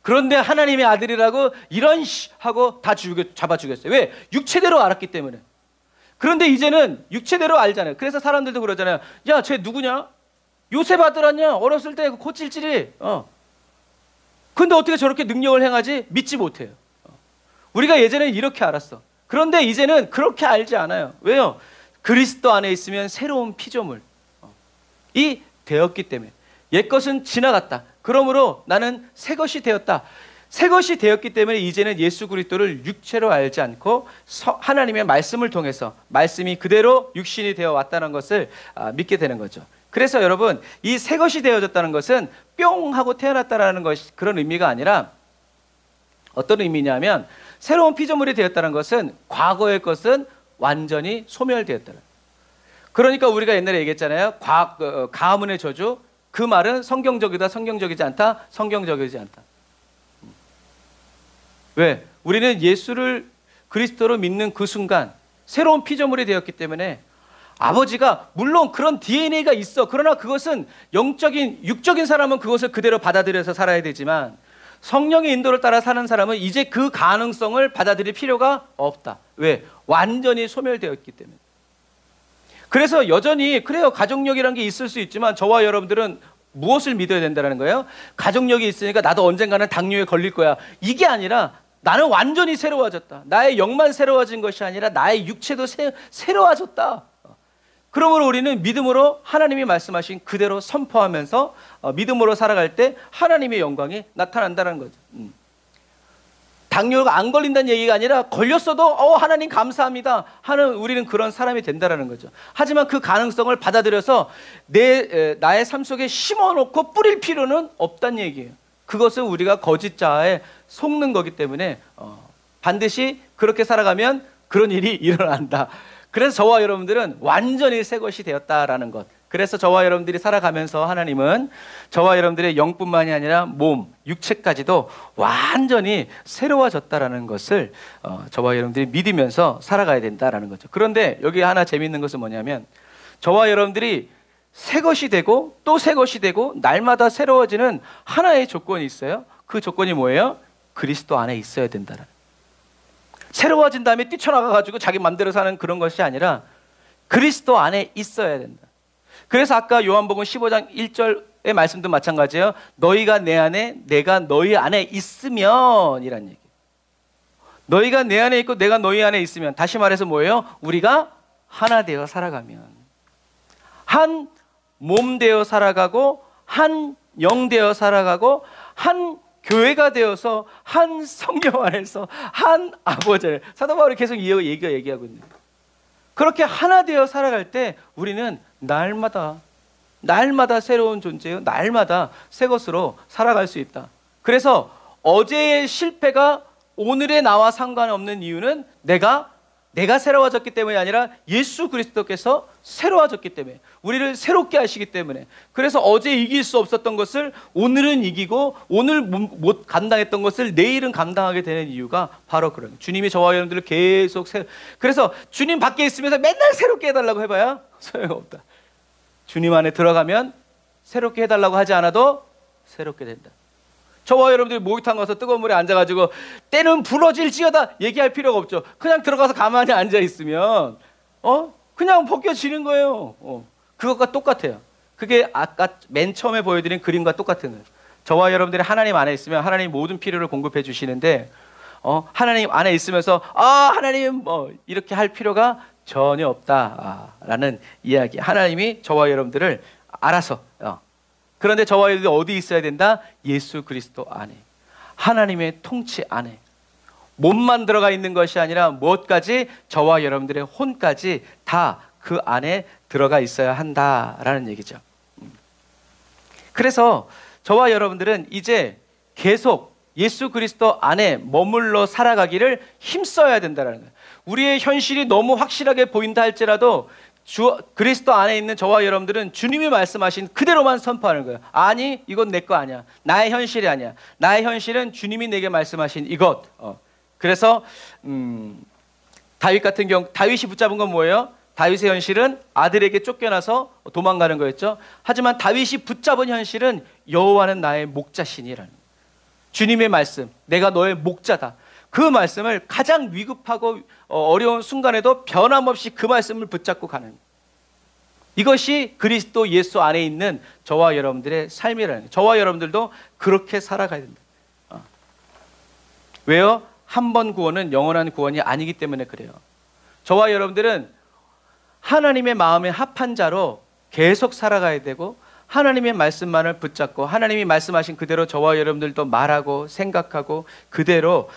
그런데 하나님의 아들이라고 이런 하고 다 잡아 죽였어요. 왜? 육체대로 알았기 때문에. 그런데 이제는 육체대로 알잖아요. 그래서 사람들도 그러잖아요. 야, 쟤 누구냐? 요셉 아들 아니야? 어렸을 때 그 코찔찔이. 근데 어떻게 저렇게 능력을 행하지? 믿지 못해요. 우리가 예전에 이렇게 알았어. 그런데 이제는 그렇게 알지 않아요. 왜요? 그리스도 안에 있으면 새로운 피조물 이 되었기 때문에. 옛것은 지나갔다. 그러므로 나는 새 것이 되었다. 새 것이 되었기 때문에 이제는 예수 그리스도를 육체로 알지 않고 하나님의 말씀을 통해서 말씀이 그대로 육신이 되어 왔다는 것을 믿게 되는 거죠. 그래서 여러분, 이 새 것이 되어졌다는 것은 뿅 하고 태어났다라는 것이 그런 의미가 아니라 어떤 의미냐면, 새로운 피조물이 되었다는 것은 과거의 것은 완전히 소멸되었다는. 그러니까 우리가 옛날에 얘기했잖아요. 가문의 저주. 그 말은 성경적이다, 성경적이지 않다, 성경적이지 않다. 왜? 우리는 예수를 그리스도로 믿는 그 순간 새로운 피조물이 되었기 때문에 아버지가 물론 그런 DNA가 있어. 그러나 그것은 육적인 사람은 그것을 그대로 받아들여서 살아야 되지만 성령의 인도를 따라 사는 사람은 이제 그 가능성을 받아들일 필요가 없다. 왜? 완전히 소멸되었기 때문에. 그래서 여전히 그래요. 가족력이라는 게 있을 수 있지만 저와 여러분들은 무엇을 믿어야 된다는 거예요? 가족력이 있으니까 나도 언젠가는 당뇨에 걸릴 거야. 이게 아니라 나는 완전히 새로워졌다. 나의 영만 새로워진 것이 아니라 나의 육체도 새로워졌다. 그러므로 우리는 믿음으로 하나님이 말씀하신 그대로 선포하면서 믿음으로 살아갈 때 하나님의 영광이 나타난다는 거죠. 당뇨가 안 걸린다는 얘기가 아니라 걸렸어도 하나님 감사합니다 하는 우리는 그런 사람이 된다는 거죠. 하지만 그 가능성을 받아들여서 나의 삶 속에 심어놓고 뿌릴 필요는 없다는 얘기예요. 그것은 우리가 거짓 자아에 속는 거기 때문에 반드시 그렇게 살아가면 그런 일이 일어난다. 그래서 저와 여러분들은 완전히 새 것이 되었다라는 것. 그래서 저와 여러분들이 살아가면서 하나님은 저와 여러분들의 영뿐만이 아니라 몸, 육체까지도 완전히 새로워졌다라는 것을 저와 여러분들이 믿으면서 살아가야 된다라는 거죠. 그런데 여기 하나 재미있는 것은 뭐냐면, 저와 여러분들이 새 것이 되고 또 새 것이 되고 날마다 새로워지는 하나의 조건이 있어요. 그 조건이 뭐예요? 그리스도 안에 있어야 된다는. 새로워진 다음에 뛰쳐나가가지고 자기 맘대로 사는 그런 것이 아니라 그리스도 안에 있어야 된다. 그래서 아까 요한복음 15장 1절의 말씀도 마찬가지예요. 너희가 내 안에 내가 너희 안에 있으면 이란 얘기. 너희가 내 안에 있고 내가 너희 안에 있으면, 다시 말해서 뭐예요? 우리가 하나 되어 살아가면, 한 몸 되어 살아가고 한 영 되어 살아가고 한 교회가 되어서 한 성령 안에서 한 아버지를, 사도 바울이 계속 얘기하고 있는, 그렇게 하나 되어 살아갈 때 우리는 날마다 새로운 존재요, 날마다 새 것으로 살아갈 수 있다. 그래서 어제의 실패가 오늘의 나와 상관없는 이유는 내가 새로워졌기 때문이 아니라 예수 그리스도께서 새로워졌기 때문에, 우리를 새롭게 하시기 때문에. 그래서 어제 이길 수 없었던 것을 오늘은 이기고 오늘 못 감당했던 것을 내일은 감당하게 되는 이유가 바로 그런 거예요. 주님이 저와 여러분들을 계속 그래서 주님 밖에 있으면서 맨날 새롭게 해달라고 해봐야 소용없다. 주님 안에 들어가면 새롭게 해달라고 하지 않아도 새롭게 된다. 저와 여러분들이 목욕탕 가서 뜨거운 물에 앉아가지고 때는 부러질지어다 얘기할 필요가 없죠. 그냥 들어가서 가만히 앉아있으면 그냥 벗겨지는 거예요. 그것과 똑같아요. 그게 아까 맨 처음에 보여드린 그림과 똑같은 거예요. 저와 여러분들이 하나님 안에 있으면 하나님 모든 필요를 공급해 주시는데 하나님 안에 있으면서 하나님 이렇게 할 필요가 전혀 없다라는 이야기. 하나님이 저와 여러분들을 알아서 그런데 저와 여러분들이 어디 있어야 된다? 예수 그리스도 안에, 하나님의 통치 안에. 몸만 들어가 있는 것이 아니라 무엇까지? 저와 여러분들의 혼까지 다 그 안에 들어가 있어야 한다라는 얘기죠. 그래서 저와 여러분들은 이제 계속 예수 그리스도 안에 머물러 살아가기를 힘써야 된다는 거예요. 우리의 현실이 너무 확실하게 보인다 할지라도 그리스도 안에 있는 저와 여러분들은 주님이 말씀하신 그대로만 선포하는 거예요. 아니, 이건 내 거 아니야. 나의 현실이 아니야. 나의 현실은 주님이 내게 말씀하신 이것. 그래서 다윗 같은 경우, 다윗이 붙잡은 건 뭐예요? 다윗의 현실은 아들에게 쫓겨나서 도망가는 거였죠. 하지만 다윗이 붙잡은 현실은 여호와는 나의 목자시니라는 거예요. 주님의 말씀, 내가 너의 목자다. 그 말씀을 가장 위급하고 어려운 순간에도 변함없이 그 말씀을 붙잡고 가는 거예요. 이것이 그리스도 예수 안에 있는 저와 여러분들의 삶이라는 거예요. 저와 여러분들도 그렇게 살아가야 된다. 왜요? 한 번 구원은 영원한 구원이 아니기 때문에 그래요. 저와 여러분들은 하나님의 마음에 합한 자로 계속 살아가야 되고, 하나님의 말씀만을 붙잡고 하나님이 말씀하신 그대로 저와 여러분들도 말하고 생각하고 그대로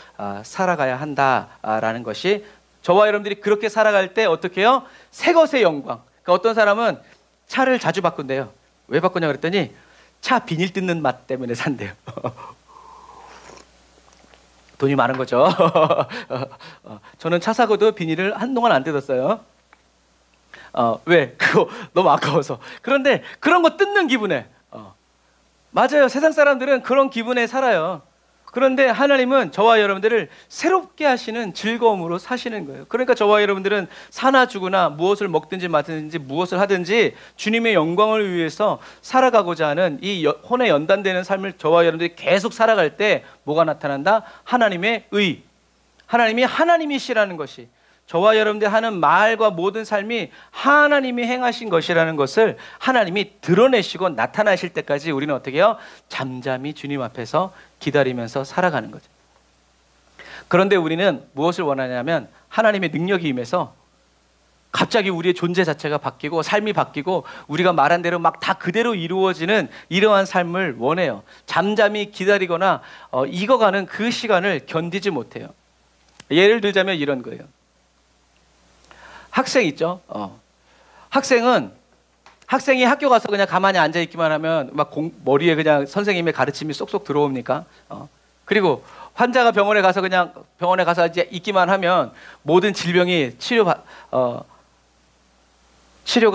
살아가야 한다라는 것이, 저와 여러분들이 그렇게 살아갈 때 어떻게 해요? 새 것의 영광. 그러니까 어떤 사람은 차를 자주 바꾼대요. 왜 바꾸냐 그랬더니 차 비닐 뜯는 맛 때문에 산대요. 돈이 많은 거죠. 저는 차 사고도 비닐을 한동안 안 뜯었어요. 왜? 그거 너무 아까워서. 그런데 그런 거 뜯는 기분에 맞아요. 세상 사람들은 그런 기분에 살아요. 그런데 하나님은 저와 여러분들을 새롭게 하시는 즐거움으로 사시는 거예요. 그러니까 저와 여러분들은 사나 죽으나 무엇을 먹든지 마든지 무엇을 하든지 주님의 영광을 위해서 살아가고자 하는 이 혼에 연단되는 삶을 저와 여러분들이 계속 살아갈 때 뭐가 나타난다? 하나님의 의, 하나님이 하나님이시라는 것이, 저와 여러분들이 하는 말과 모든 삶이 하나님이 행하신 것이라는 것을 하나님이 드러내시고 나타나실 때까지 우리는 어떻게 해요? 잠잠히 주님 앞에서 기다리면서 살아가는 거죠. 그런데 우리는 무엇을 원하냐면 하나님의 능력이 임해서 갑자기 우리의 존재 자체가 바뀌고 삶이 바뀌고 우리가 말한 대로 막 다 그대로 이루어지는 이러한 삶을 원해요. 잠잠히 기다리거나 익어가는 그 시간을 견디지 못해요. 예를 들자면 이런 거예요. 학생 있죠. 학생이 학교 가서 그냥 가만히 앉아 있기만 하면 막 머리에 그냥 선생님의 가르침이 쏙쏙 들어옵니까? 그리고 환자가 병원에 가서 이제 있기만 하면 모든 질병이 치료가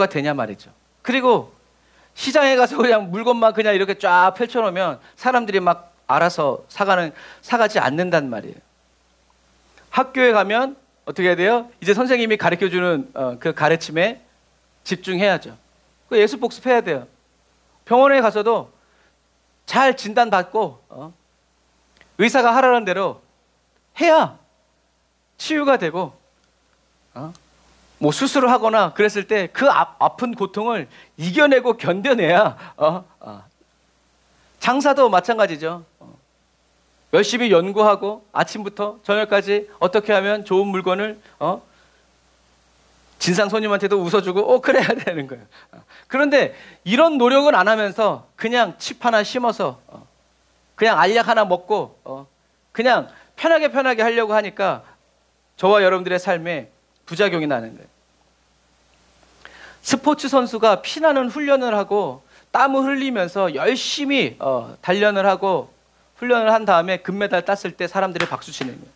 되냐 말이죠. 그리고 시장에 가서 그냥 물건만 그냥 이렇게 쫙 펼쳐놓으면 사람들이 막 알아서 사가지 않는단 말이에요. 학교에 가면 어떻게 해야 돼요? 이제 선생님이 가르쳐주는 그 가르침에 집중해야죠. 그 예습 복습해야 돼요. 병원에 가서도 잘 진단받고 의사가 하라는 대로 해야 치유가 되고 뭐 수술을 하거나 그랬을 때 그 아픈 고통을 이겨내고 견뎌내야 장사도 마찬가지죠. 열심히 연구하고 아침부터 저녁까지 어떻게 하면 좋은 물건을 진상 손님한테도 웃어주고 그래야 되는 거예요. 그런데 이런 노력은 안 하면서 그냥 칩 하나 심어서 그냥 알약 하나 먹고 그냥 편하게 하려고 하니까 저와 여러분들의 삶에 부작용이 나는 거예요. 스포츠 선수가 피나는 훈련을 하고 땀을 흘리면서 열심히 단련을 하고 훈련을 한 다음에 금메달 땄을 때 사람들이 박수 치는 거예요.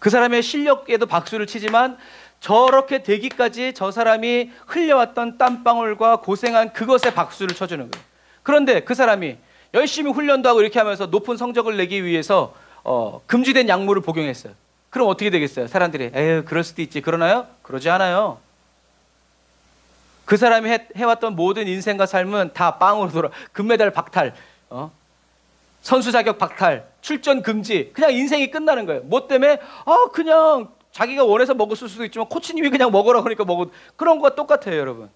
그 사람의 실력에도 박수를 치지만 저렇게 되기까지 저 사람이 흘려왔던 땀방울과 고생한 그것에 박수를 쳐주는 거예요. 그런데 그 사람이 열심히 훈련도 하고 이렇게 하면서 높은 성적을 내기 위해서 금지된 약물을 복용했어요. 그럼 어떻게 되겠어요? 사람들이 에휴 그럴 수도 있지. 그러나요? 그러지 않아요. 그 사람이 해왔던 모든 인생과 삶은 다 빵으로 돌아. 금메달 박탈, 선수 자격 박탈, 출전 금지, 그냥 인생이 끝나는 거예요. 뭐 때문에? 그냥 자기가 원해서 먹었을 수도 있지만 코치님이 그냥 먹으라고 하니까 그런 거와 똑같아요, 여러분.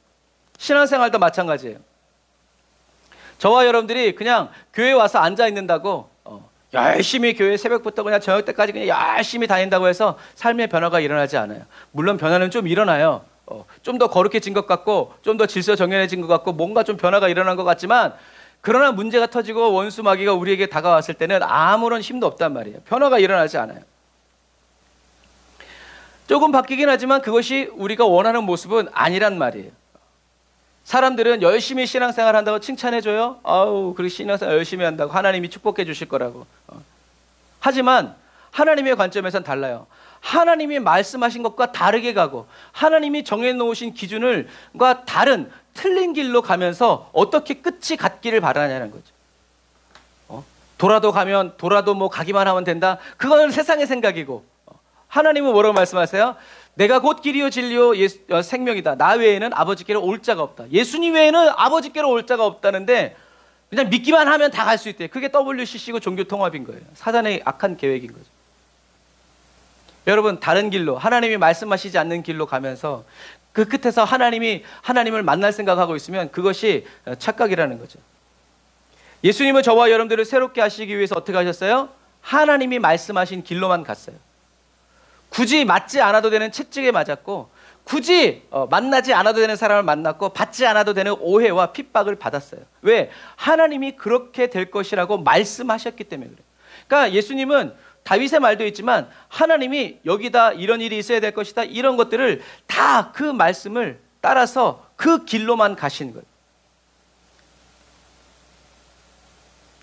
신앙생활도 마찬가지예요. 저와 여러분들이 그냥 교회 와서 앉아 있는다고 열심히 교회 새벽부터 그냥 저녁 때까지 그냥 열심히 다닌다고 해서 삶의 변화가 일어나지 않아요. 물론 변화는 좀 일어나요. 좀 더 거룩해진 것 같고 좀 더 질서 정연해진 것 같고 뭔가 좀 변화가 일어난 것 같지만, 그러나 문제가 터지고 원수 마귀가 우리에게 다가왔을 때는 아무런 힘도 없단 말이에요. 변화가 일어나지 않아요. 조금 바뀌긴 하지만 그것이 우리가 원하는 모습은 아니란 말이에요. 사람들은 열심히 신앙생활 한다고 칭찬해줘요. 아우, 그렇게 신앙생활 열심히 한다고 하나님이 축복해 주실 거라고. 하지만 하나님의 관점에선 달라요. 하나님이 말씀하신 것과 다르게 가고 하나님이 정해놓으신 기준과 다른 틀린 길로 가면서 어떻게 끝이 같기를 바라냐는 거죠. 돌아도 뭐 가기만 하면 된다. 그거는 세상의 생각이고, 하나님은 뭐라고 말씀하세요? 내가 곧 길이요 진리요 생명이다. 나 외에는 아버지께로 올 자가 없다. 예수님 외에는 아버지께로 올 자가 없다는데 그냥 믿기만 하면 다 갈 수 있대요. 그게 WCC고 종교통합인 거예요. 사단의 악한 계획인 거죠. 여러분, 다른 길로, 하나님이 말씀하시지 않는 길로 가면서 그 끝에서 하나님을 만날 생각하고 있으면 그것이 착각이라는 거죠. 예수님은 저와 여러분들을 새롭게 하시기 위해서 어떻게 하셨어요? 하나님이 말씀하신 길로만 갔어요. 굳이 맞지 않아도 되는 채찍에 맞았고, 굳이 만나지 않아도 되는 사람을 만났고, 받지 않아도 되는 오해와 핍박을 받았어요. 왜? 하나님이 그렇게 될 것이라고 말씀하셨기 때문에 그래요. 그러니까 예수님은 다윗의 말도 있지만 하나님이 여기다 이런 일이 있어야 될 것이다, 이런 것들을 다 그 말씀을 따라서 그 길로만 가신 거예요.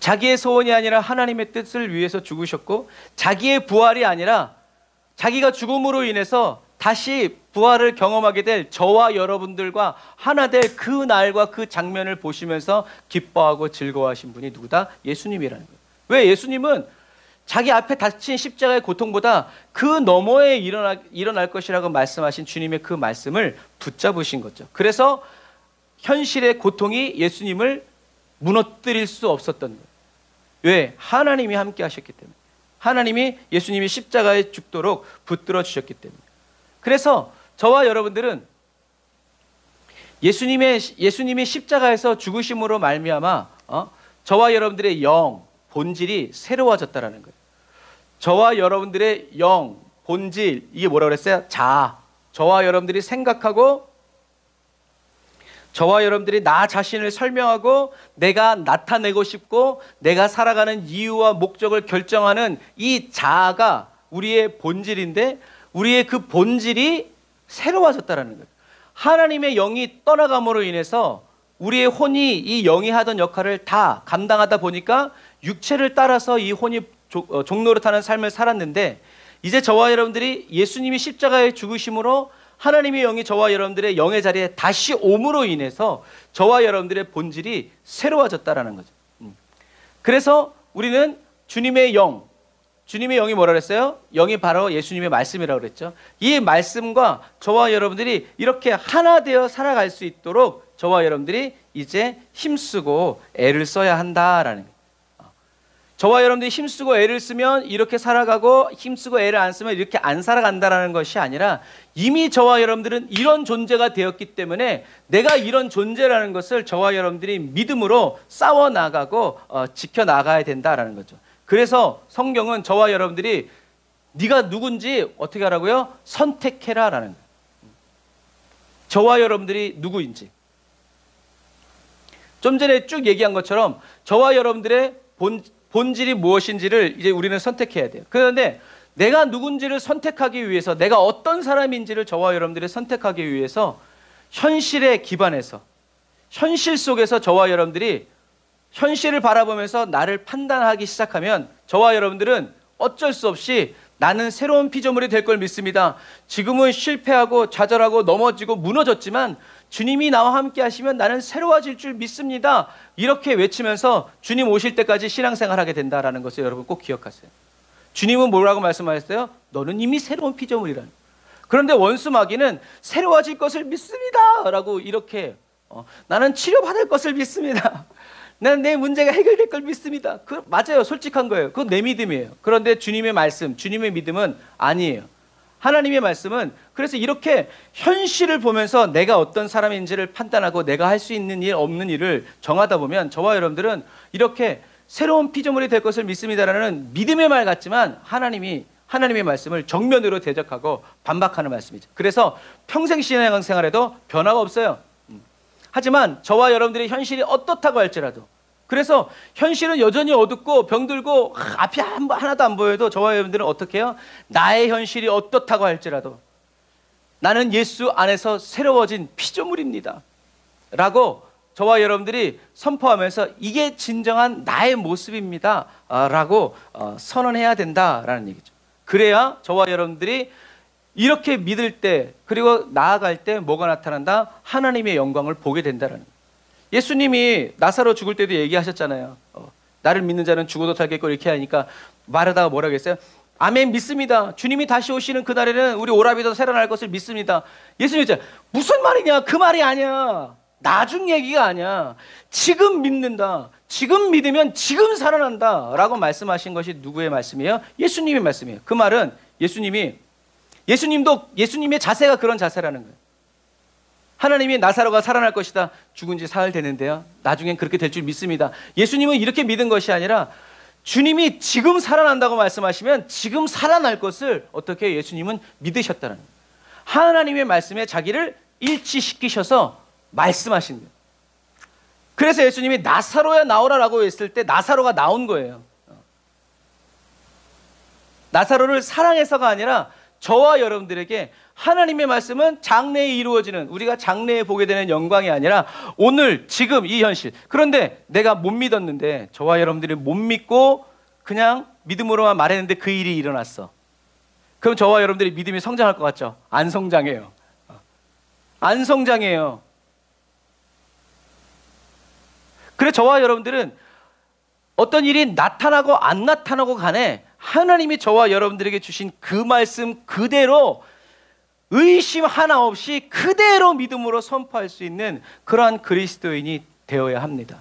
자기의 소원이 아니라 하나님의 뜻을 위해서 죽으셨고, 자기의 부활이 아니라 자기가 죽음으로 인해서 다시 부활을 경험하게 될 저와 여러분들과 하나 될 그 날과 그 장면을 보시면서 기뻐하고 즐거워하신 분이 누구다? 예수님이라는 거예요. 왜? 예수님은 자기 앞에 닥친 십자가의 고통보다 그 너머에 일어날 것이라고 말씀하신 주님의 그 말씀을 붙잡으신 거죠. 그래서 현실의 고통이 예수님을 무너뜨릴 수 없었던 거예요. 왜? 하나님이 함께 하셨기 때문에. 하나님이 예수님이 십자가에 죽도록 붙들어 주셨기 때문에. 그래서 저와 여러분들은 예수님이 십자가에서 죽으심으로 말미암아 저와 여러분들의 영, 본질이 새로워졌다라는 거예요. 저와 여러분들의 영, 본질, 이게 뭐라고 그랬어요? 자아. 저와 여러분들이 생각하고, 저와 여러분들이 나 자신을 설명하고 내가 나타내고 싶고 내가 살아가는 이유와 목적을 결정하는 이 자아가 우리의 본질인데, 우리의 그 본질이 새로워졌다라는 거예요. 하나님의 영이 떠나감으로 인해서 우리의 혼이 이 영이 하던 역할을 다 감당하다 보니까 육체를 따라서 이 혼이 종노릇하는 삶을 살았는데, 이제 저와 여러분들이 예수님이 십자가에 죽으심으로 하나님의 영이 저와 여러분들의 영의 자리에 다시 옴으로 인해서 저와 여러분들의 본질이 새로워졌다라는 거죠. 그래서 우리는 주님의 영이 뭐라 그랬어요? 영이 바로 예수님의 말씀이라고 그랬죠. 이 말씀과 저와 여러분들이 이렇게 하나 되어 살아갈 수 있도록 저와 여러분들이 이제 힘쓰고 애를 써야 한다라는 거예요. 저와 여러분들이 힘쓰고 애를 쓰면 이렇게 살아가고, 힘쓰고 애를 안 쓰면 이렇게 안 살아간다라는 것이 아니라, 이미 저와 여러분들은 이런 존재가 되었기 때문에 내가 이런 존재라는 것을 저와 여러분들이 믿음으로 싸워나가고 지켜나가야 된다라는 거죠. 그래서 성경은 저와 여러분들이 네가 누군지 어떻게 하라고요? 선택해라라는 거예요. 저와 여러분들이 누구인지. 좀 전에 쭉 얘기한 것처럼 저와 여러분들의 본질이 무엇인지를 이제 우리는 선택해야 돼요. 그런데 내가 누군지를 선택하기 위해서, 내가 어떤 사람인지를 저와 여러분들이 선택하기 위해서 현실에 기반해서, 현실 속에서 저와 여러분들이 현실을 바라보면서 나를 판단하기 시작하면 저와 여러분들은 어쩔 수 없이 나는 새로운 피조물이 될 걸 믿습니다. 지금은 실패하고 좌절하고 넘어지고 무너졌지만 주님이 나와 함께 하시면 나는 새로워질 줄 믿습니다. 이렇게 외치면서 주님 오실 때까지 신앙생활하게 된다라는 것을 여러분 꼭 기억하세요. 주님은 뭐라고 말씀하셨어요? 너는 이미 새로운 피조물이라는. 그런데 원수 마귀는 새로워질 것을 믿습니다 라고 이렇게 나는 치료받을 것을 믿습니다. 나는 내 문제가 해결될 걸 믿습니다. 맞아요. 솔직한 거예요. 그건 내 믿음이에요. 그런데 주님의 말씀, 주님의 믿음은 아니에요. 하나님의 말씀은 그래서 이렇게 현실을 보면서 내가 어떤 사람인지를 판단하고 내가 할 수 있는 일, 없는 일을 정하다 보면 저와 여러분들은 이렇게 새로운 피조물이 될 것을 믿습니다라는 믿음의 말 같지만 하나님의 말씀을 정면으로 대적하고 반박하는 말씀이죠. 그래서 평생 신앙생활에도 변화가 없어요. 하지만 저와 여러분들의 현실이 어떻다고 할지라도, 그래서 현실은 여전히 어둡고 병들고 앞이 하나도 안 보여도 저와 여러분들은 어떻게 해요? 나의 현실이 어떻다고 할지라도 나는 예수 안에서 새로워진 피조물입니다 라고 저와 여러분들이 선포하면서 이게 진정한 나의 모습입니다 라고 선언해야 된다라는 얘기죠. 그래야 저와 여러분들이 이렇게 믿을 때, 그리고 나아갈 때 뭐가 나타난다? 하나님의 영광을 보게 된다라는 거예요. 예수님이 나사로 죽을 때도 얘기하셨잖아요. 나를 믿는 자는 죽어도 살겠고, 이렇게 하니까 말하다가 뭐라고 했어요? 아멘, 믿습니다. 주님이 다시 오시는 그날에는 우리 오라비도 살아날 것을 믿습니다. 예수님이 무슨 말이냐? 그 말이 아니야. 나중 얘기가 아니야. 지금 믿는다. 지금 믿으면 지금 살아난다 라고 말씀하신 것이 누구의 말씀이에요? 예수님의 말씀이에요. 그 말은 예수님의 자세가 그런 자세라는 거예요. 하나님이 나사로가 살아날 것이다. 죽은 지 사흘 되는데요, 나중엔 그렇게 될 줄 믿습니다. 예수님은 이렇게 믿은 것이 아니라 주님이 지금 살아난다고 말씀하시면 지금 살아날 것을 어떻게 예수님은 믿으셨다는 거예요. 하나님의 말씀에 자기를 일치시키셔서 말씀하신 거예요. 그래서 예수님이 나사로야 나오라라고 했을 때 나사로가 나온 거예요. 나사로를 사랑해서가 아니라 저와 여러분들에게 하나님의 말씀은 장래에 이루어지는, 우리가 장래에 보게 되는 영광이 아니라 오늘 지금 이 현실. 그런데 내가 못 믿었는데, 저와 여러분들이 못 믿고 그냥 믿음으로만 말했는데 그 일이 일어났어. 그럼 저와 여러분들이 믿음이 성장할 것 같죠? 안 성장해요. 안 성장해요. 그래 저와 여러분들은 어떤 일이 나타나고 안 나타나고 간에 하나님이 저와 여러분들에게 주신 그 말씀 그대로 의심 하나 없이 그대로 믿음으로 선포할 수 있는 그러한 그리스도인이 되어야 합니다.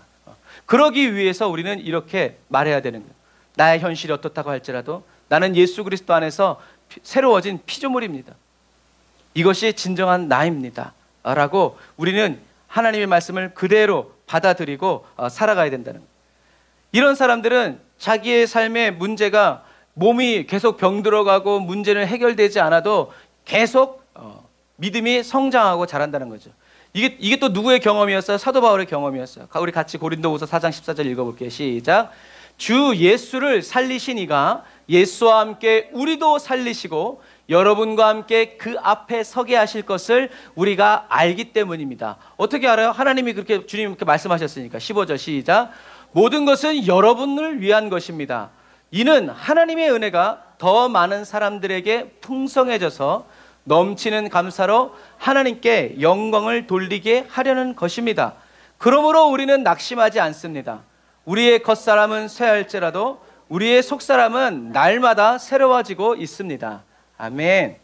그러기 위해서 우리는 이렇게 말해야 되는 거예요. 나의 현실이 어떻다고 할지라도 나는 예수 그리스도 안에서 새로워진 피조물입니다. 이것이 진정한 나입니다 라고 우리는 하나님의 말씀을 그대로 받아들이고 살아가야 된다는 거예요. 이런 사람들은 자기의 삶의 문제가, 몸이 계속 병들어가고 문제는 해결되지 않아도 계속 믿음이 성장하고 자란다는 거죠. 이게 또 누구의 경험이었어요? 사도 바울의 경험이었어요. 우리 같이 고린도후서 4장 14절 읽어볼게요. 시작. 주 예수를 살리신 이가 예수와 함께 우리도 살리시고 여러분과 함께 그 앞에 서게 하실 것을 우리가 알기 때문입니다. 어떻게 알아요? 하나님이 그렇게, 주님 그렇게 말씀하셨으니까. 15절 시작. 모든 것은 여러분을 위한 것입니다. 이는 하나님의 은혜가 더 많은 사람들에게 풍성해져서 넘치는 감사로 하나님께 영광을 돌리게 하려는 것입니다. 그러므로 우리는 낙심하지 않습니다. 우리의 겉사람은 쇠할지라도 우리의 속사람은 날마다 새로워지고 있습니다. 아멘.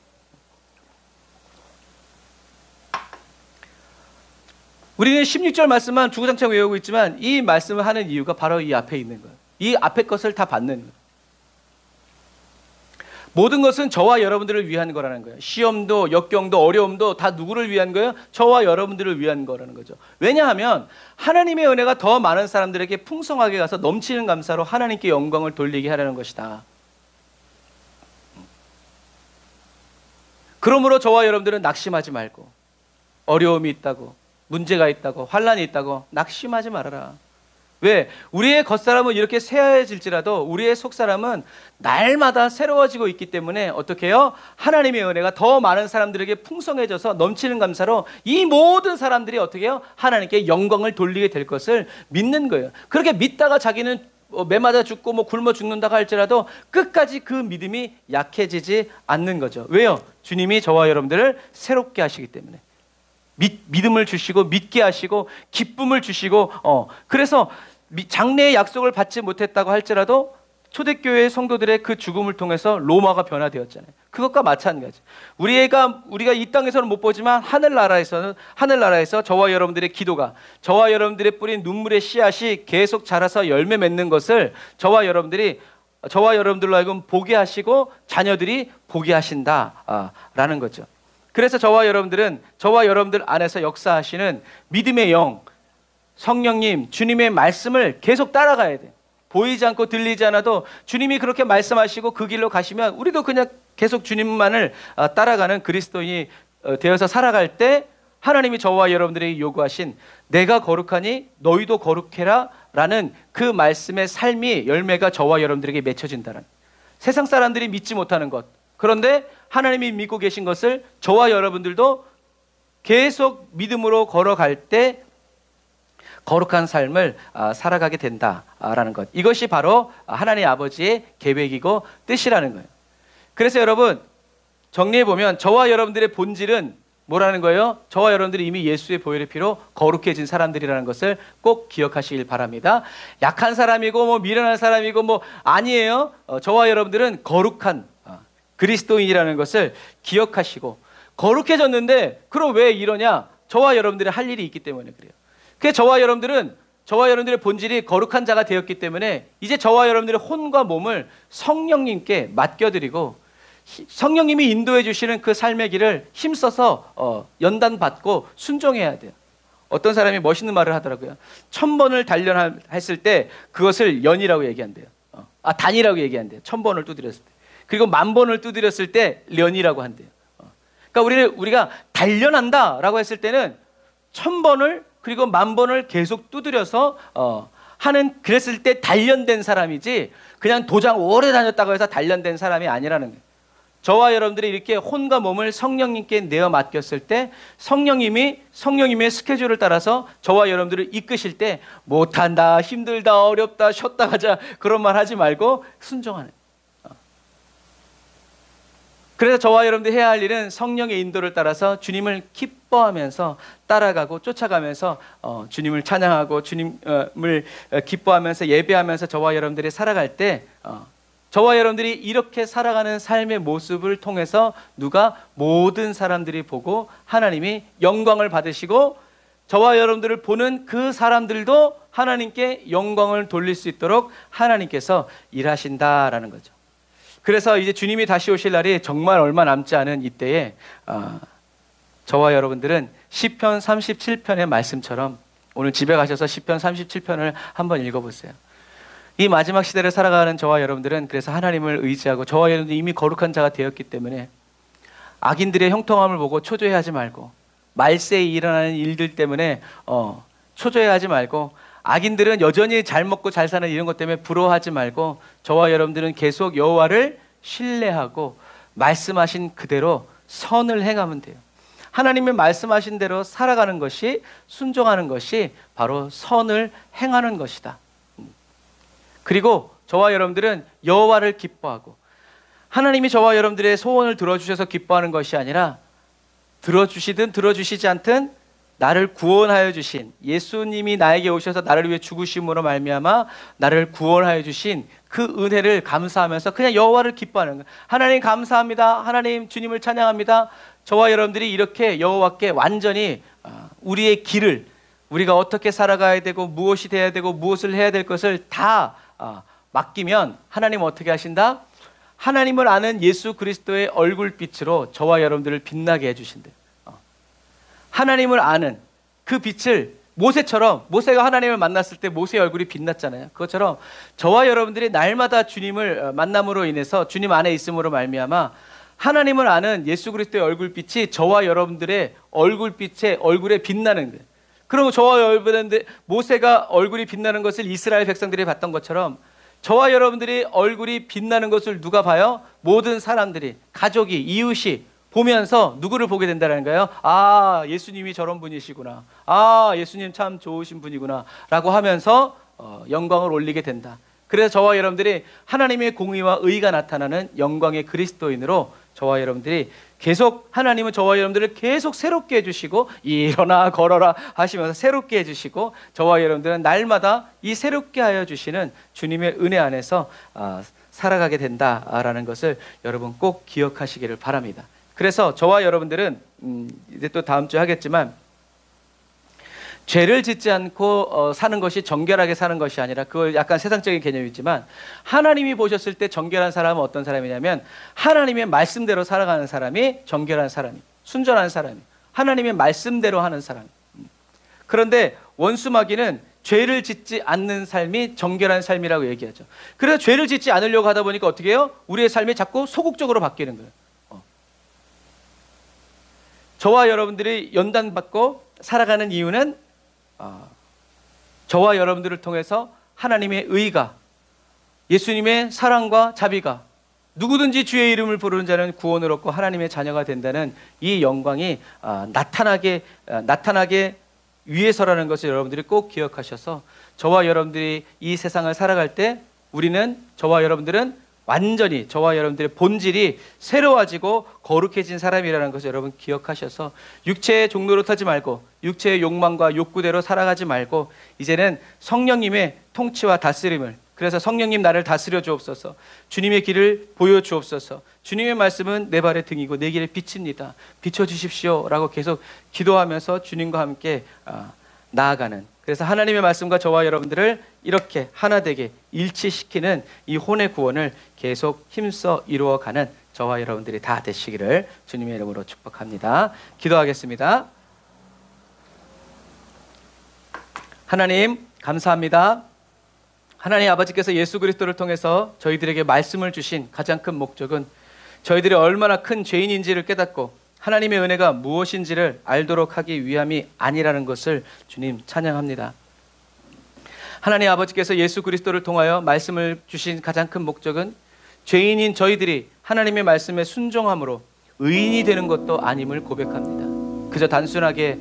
우리는 16절 말씀만 주구장창 외우고 있지만 이 말씀을 하는 이유가 바로 이 앞에 있는 거예요. 이 앞에 것을 다 받는 거예요. 모든 것은 저와 여러분들을 위한 거라는 거예요. 시험도, 역경도, 어려움도 다 누구를 위한 거예요? 저와 여러분들을 위한 거라는 거죠. 왜냐하면 하나님의 은혜가 더 많은 사람들에게 풍성하게 가서 넘치는 감사로 하나님께 영광을 돌리게 하려는 것이다. 그러므로 저와 여러분들은 낙심하지 말고, 어려움이 있다고, 문제가 있다고, 환난이 있다고 낙심하지 말아라. 왜? 우리의 겉사람은 이렇게 새하얘질지라도 우리의 속사람은 날마다 새로워지고 있기 때문에 어떻게 해요? 하나님의 은혜가 더 많은 사람들에게 풍성해져서 넘치는 감사로 이 모든 사람들이 어떻게 해요? 하나님께 영광을 돌리게 될 것을 믿는 거예요. 그렇게 믿다가 자기는 매맞아 죽고 굶어 죽는다고 할지라도 끝까지 그 믿음이 약해지지 않는 거죠. 왜요? 주님이 저와 여러분들을 새롭게 하시기 때문에. 믿음을 주시고 믿게 하시고 기쁨을 주시고 그래서 장래의 약속을 받지 못했다고 할지라도 초대교회 성도들의 그 죽음을 통해서 로마가 변화되었잖아요. 그것과 마찬가지. 우리가 이 땅에서는 못 보지만 하늘나라에서 저와 여러분들의 기도가, 저와 여러분들의 뿌린 눈물의 씨앗이 계속 자라서 열매 맺는 것을 저와 여러분들이 저와 여러분들로 하여금 보게 하시고 자녀들이 보게 하신다라는 거죠. 그래서 저와 여러분들 안에서 역사하시는 믿음의 영, 성령님, 주님의 말씀을 계속 따라가야 돼. 보이지 않고 들리지 않아도 주님이 그렇게 말씀하시고 그 길로 가시면 우리도 그냥 계속 주님만을 따라가는 그리스도인이 되어서 살아갈 때 하나님이 저와 여러분들에게 요구하신 내가 거룩하니 너희도 거룩해라 라는 그 말씀의 삶이 열매가 저와 여러분들에게 맺혀진다는, 세상 사람들이 믿지 못하는 것, 그런데 하나님이 믿고 계신 것을 저와 여러분들도 계속 믿음으로 걸어갈 때 거룩한 삶을 살아가게 된다라는 것, 이것이 바로 하나님 아버지의 계획이고 뜻이라는 거예요. 그래서 여러분, 정리해보면 저와 여러분들의 본질은 뭐라는 거예요? 저와 여러분들이 이미 예수의 보혈의 피로 거룩해진 사람들이라는 것을 꼭 기억하시길 바랍니다. 약한 사람이고 뭐 미련한 사람이고 뭐 아니에요. 저와 여러분들은 거룩한 그리스도인이라는 것을 기억하시고, 거룩해졌는데 그럼 왜 이러냐? 저와 여러분들이 할 일이 있기 때문에 그래요. 그래서 저와 여러분들의 본질이 거룩한 자가 되었기 때문에 이제 저와 여러분들의 혼과 몸을 성령님께 맡겨드리고 성령님이 인도해 주시는 그 삶의 길을 힘써서 연단받고 순종해야 돼요. 어떤 사람이 멋있는 말을 하더라고요. 1000번을 단련했을 때 그것을 연이라고 얘기한대요. 단이라고 얘기한대요. 1000번을 두드렸을 때. 그리고 10,000번을 두드렸을 때 연이라고 한대요. 그러니까 우리가 단련한다라고 했을 때는 1000번을 그리고 10,000번을 계속 두드려서 그랬을 때 단련된 사람이지, 그냥 도장 오래 다녔다고 해서 단련된 사람이 아니라는 거예요. 저와 여러분들이 이렇게 혼과 몸을 성령님께 내어 맡겼을 때 성령님의 스케줄을 따라서 저와 여러분들을 이끄실 때 못한다, 힘들다, 어렵다, 쉬었다 가자 그런 말 하지 말고 순종하는. 그래서 저와 여러분들이 해야 할 일은 성령의 인도를 따라서 주님을 기뻐하면서 따라가고 쫓아가면서 주님을 찬양하고 주님을 기뻐하면서 예배하면서 저와 여러분들이 살아갈 때 저와 여러분들이 이렇게 살아가는 삶의 모습을 통해서 모든 사람들이 보고 하나님이 영광을 받으시고 저와 여러분들을 보는 그 사람들도 하나님께 영광을 돌릴 수 있도록 하나님께서 일하신다라는 거죠. 그래서 이제 주님이 다시 오실 날이 정말 얼마 남지 않은 이때에 저와 여러분들은 시편 37편의 말씀처럼 오늘 집에 가셔서 시편 37편을 한번 읽어보세요. 이 마지막 시대를 살아가는 저와 여러분들은 그래서 하나님을 의지하고 저와 여러분들이 이미 거룩한 자가 되었기 때문에 악인들의 형통함을 보고 초조해하지 말고, 말세에 일어나는 일들 때문에 초조해하지 말고, 악인들은 여전히 잘 먹고 잘 사는 이런 것 때문에 부러워하지 말고 저와 여러분들은 계속 여호와를 신뢰하고 말씀하신 그대로 선을 행하면 돼요. 하나님의 말씀하신 대로 살아가는 것이, 순종하는 것이 바로 선을 행하는 것이다. 그리고 저와 여러분들은 여호와를 기뻐하고, 하나님이 저와 여러분들의 소원을 들어주셔서 기뻐하는 것이 아니라 들어주시든 들어주시지 않든 나를 구원하여 주신 예수님이 나에게 오셔서 나를 위해 죽으심으로 말미암아 나를 구원하여 주신 그 은혜를 감사하면서 그냥 여호와를 기뻐하는 거예요. 하나님 감사합니다. 하나님 주님을 찬양합니다. 저와 여러분들이 이렇게 여호와께 완전히 우리의 길을, 우리가 어떻게 살아가야 되고 무엇이 돼야 되고 무엇을 해야 될 것을 다 맡기면 하나님은 어떻게 하신다? 하나님을 아는 예수 그리스도의 얼굴빛으로 저와 여러분들을 빛나게 해주신대요. 하나님을 아는 그 빛을 모세가 하나님을 만났을 때 모세의 얼굴이 빛났잖아요. 그것처럼 저와 여러분들이 날마다 주님을 만남으로 인해서 주님 안에 있음으로 말미암아 하나님을 아는 예수 그리스도의 얼굴빛이 저와 여러분들의 얼굴에 빛나는 거예요. 그리고 저와 여러분들, 모세가 얼굴이 빛나는 것을 이스라엘 백성들이 봤던 것처럼 저와 여러분들이 얼굴이 빛나는 것을 누가 봐요? 모든 사람들이, 가족이, 이웃이 보면서 누구를 보게 된다는 거예요? 아, 예수님이 저런 분이시구나. 아, 예수님 참 좋으신 분이구나 라고 하면서 영광을 올리게 된다. 그래서 저와 여러분들이 하나님의 공의와 의가 나타나는 영광의 그리스도인으로 저와 여러분들이 계속, 하나님은 저와 여러분들을 계속 새롭게 해주시고 일어나 걸어라 하시면서 새롭게 해주시고 저와 여러분들은 날마다 이 새롭게 하여 주시는 주님의 은혜 안에서 살아가게 된다라는 것을 여러분 꼭 기억하시기를 바랍니다. 그래서 저와 여러분들은 이제 또 다음 주에 하겠지만 죄를 짓지 않고 사는 것이 정결하게 사는 것이 아니라, 그걸 약간 세상적인 개념이지만, 하나님이 보셨을 때 정결한 사람은 어떤 사람이냐면 하나님의 말씀대로 살아가는 사람이 정결한 사람이, 순전한 사람이, 하나님의 말씀대로 하는 사람. 그런데 원수마귀는 죄를 짓지 않는 삶이 정결한 삶이라고 얘기하죠. 그래서 죄를 짓지 않으려고 하다 보니까 어떻게 해요? 우리의 삶이 자꾸 소극적으로 바뀌는 거예요. 저와 여러분들이 연단받고 살아가는 이유는 저와 여러분들을 통해서 하나님의 의가, 예수님의 사랑과 자비가, 누구든지 주의 이름을 부르는 자는 구원을 얻고 하나님의 자녀가 된다는 이 영광이 나타나게 위해서라는 것을 여러분들이 꼭 기억하셔서, 저와 여러분들이 이 세상을 살아갈 때 저와 여러분들은 완전히 저와 여러분들의 본질이 새로워지고 거룩해진 사람이라는 것을 여러분 기억하셔서, 육체의 종로로 타지 말고 육체의 욕망과 욕구대로 살아가지 말고 이제는 성령님의 통치와 다스림을, 그래서 성령님 나를 다스려 주옵소서, 주님의 길을 보여 주옵소서, 주님의 말씀은 내 발의 등이고 내 길의 빛입니다, 비춰주십시오 라고 계속 기도하면서 주님과 함께 나아가는, 그래서 하나님의 말씀과 저와 여러분들을 이렇게 하나 되게 일치시키는 이 혼의 구원을 계속 힘써 이루어가는 저와 여러분들이 다 되시기를 주님의 이름으로 축복합니다. 기도하겠습니다. 하나님 감사합니다. 하나님 아버지께서 예수 그리스도를 통해서 저희들에게 말씀을 주신 가장 큰 목적은 저희들이 얼마나 큰 죄인인지를 깨닫고 하나님의 은혜가 무엇인지를 알도록 하기 위함이 아니라는 것을 주님 찬양합니다. 하나님 아버지께서 예수 그리스도를 통하여 말씀을 주신 가장 큰 목적은 죄인인 저희들이 하나님의 말씀에 순종함으로 의인이 되는 것도 아님을 고백합니다. 그저 단순하게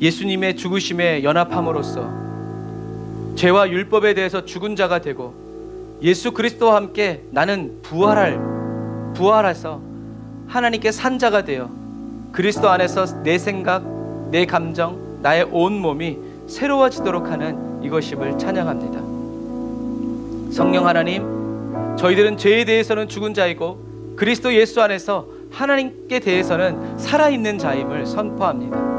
예수님의 죽으심에 연합함으로써 죄와 율법에 대해서 죽은 자가 되고 예수 그리스도와 함께 나는 부활해서 하나님께 산 자가 되어 그리스도 안에서 내 생각, 내 감정, 나의 온 몸이 새로워지도록 하는 이것임을 찬양합니다. 성령 하나님, 저희들은 죄에 대해서는 죽은 자이고 그리스도 예수 안에서 하나님께 대해서는 살아있는 자임을 선포합니다.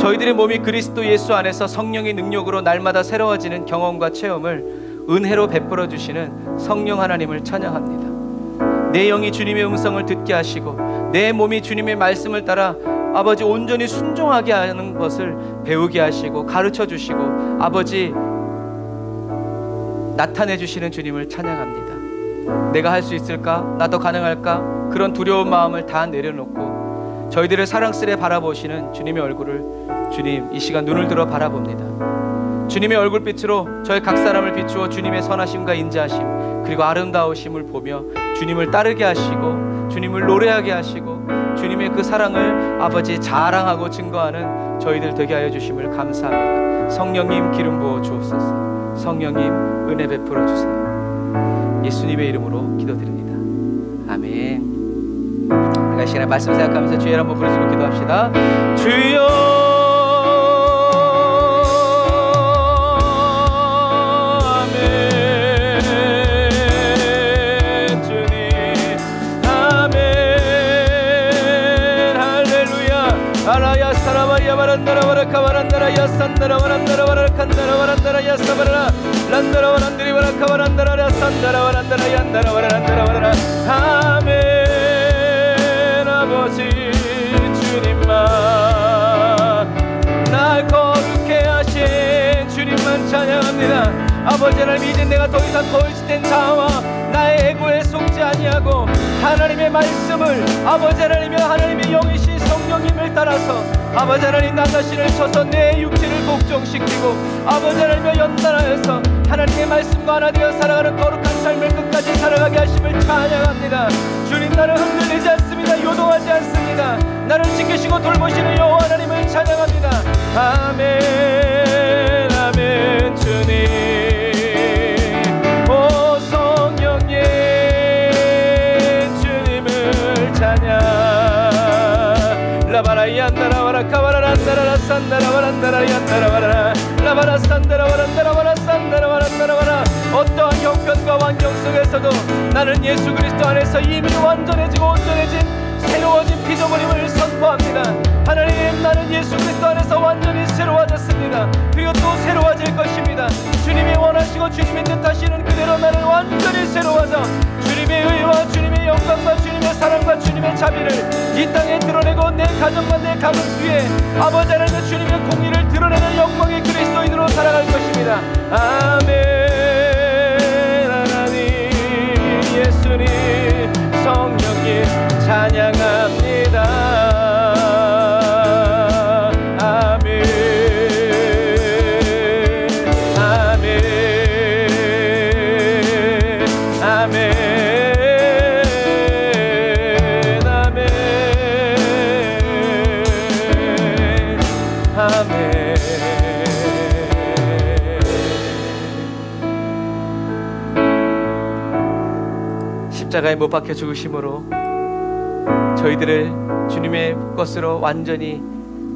저희들의 몸이 그리스도 예수 안에서 성령의 능력으로 날마다 새로워지는 경험과 체험을 은혜로 베풀어 주시는 성령 하나님을 찬양합니다. 내 영이 주님의 음성을 듣게 하시고 내 몸이 주님의 말씀을 따라 아버지 온전히 순종하게 하는 것을 배우게 하시고 가르쳐 주시고 아버지 나타내 주시는 주님을 찬양합니다. 내가 할 수 있을까? 나도 가능할까? 그런 두려운 마음을 다 내려놓고 저희들을 사랑스레 바라보시는 주님의 얼굴을 주님 이 시간 눈을 들어 바라봅니다. 주님의 얼굴빛으로 저희 각 사람을 비추어 주님의 선하심과 인자하심 그리고 아름다우심을 보며 주님을 따르게 하시고 주님을 노래하게 하시고 주님의 그 사랑을 아버지 자랑하고 증거하는 저희들 되게 하여 주심을 감사합니다. 성령님 기름 부어 주옵소서. 성령님 은혜 베풀어 주세요. 예수님의 이름으로 기도드립니다. 아멘. 우리가 이 시간에 말씀 생각하면서 주여 한번 부르시고 기도합시다. 주여 바란다라 야산다라 바란다라 바라칸다라 바란다라 야사바라 란다라 바란드리 바라카 바란다라 야산다라 바란다라 얀다라 바란다라 바라라. 아멘. 아버지 주님만 날 거룩해 하신 주님만 찬양합니다. 아버지 하나님 이제 내가 더 이상 거짓된 자아와 나의 에고에 속지 아니하고 하나님의 말씀을 아버지 하나님의 영이신 성령님을 따라서 아버지 하나님 나 자신을 쳐서 내 육체를 복종시키고 아버지 하나님과 연단하여서 하나님의 말씀과 하나 되어 살아가는 거룩한 삶을 끝까지 살아가게 하심을 찬양합니다. 주님 나를 흔들리지 않습니다. 요동하지 않습니다. 나를 지키시고 돌보시는 여호와 하나님을 찬양합니다. 아멘. 아멘. 주님 오 성령님 주님을 찬양. 라바라이안다라와라 카바라란다라라 산다라와란다라 얀다라와라 라바라 산다라와란다라와라 산다라와란다라와라. 어떠한 형편과 환경 속에서도 나는 예수 그리스도 안에서 이미 완전해지고 온전해진 새로워진 피조물임을 선포합니다. 하나님, 나는 예수 그리스도 안에서 완전히 새로워졌습니다. 그리고 또 새로워질 것입니다. 주님이 원하시고 주님이 뜻하시는 그대로 나는 완전히 새로워져 주님의 의와 주님의 영광과 주님의 사랑과 주님의 자비를 이 땅에 드러내고 내 가정과 내 가족 뒤에 아버지 하나님의 주님의 공의를 드러내는 영광의 그리스도인으로 살아갈 것입니다. 아멘. 하나님, 예수님, 성령님 찬양합니다. 십자가에 못 박혀 죽으심으로 저희들을 주님의 것으로 완전히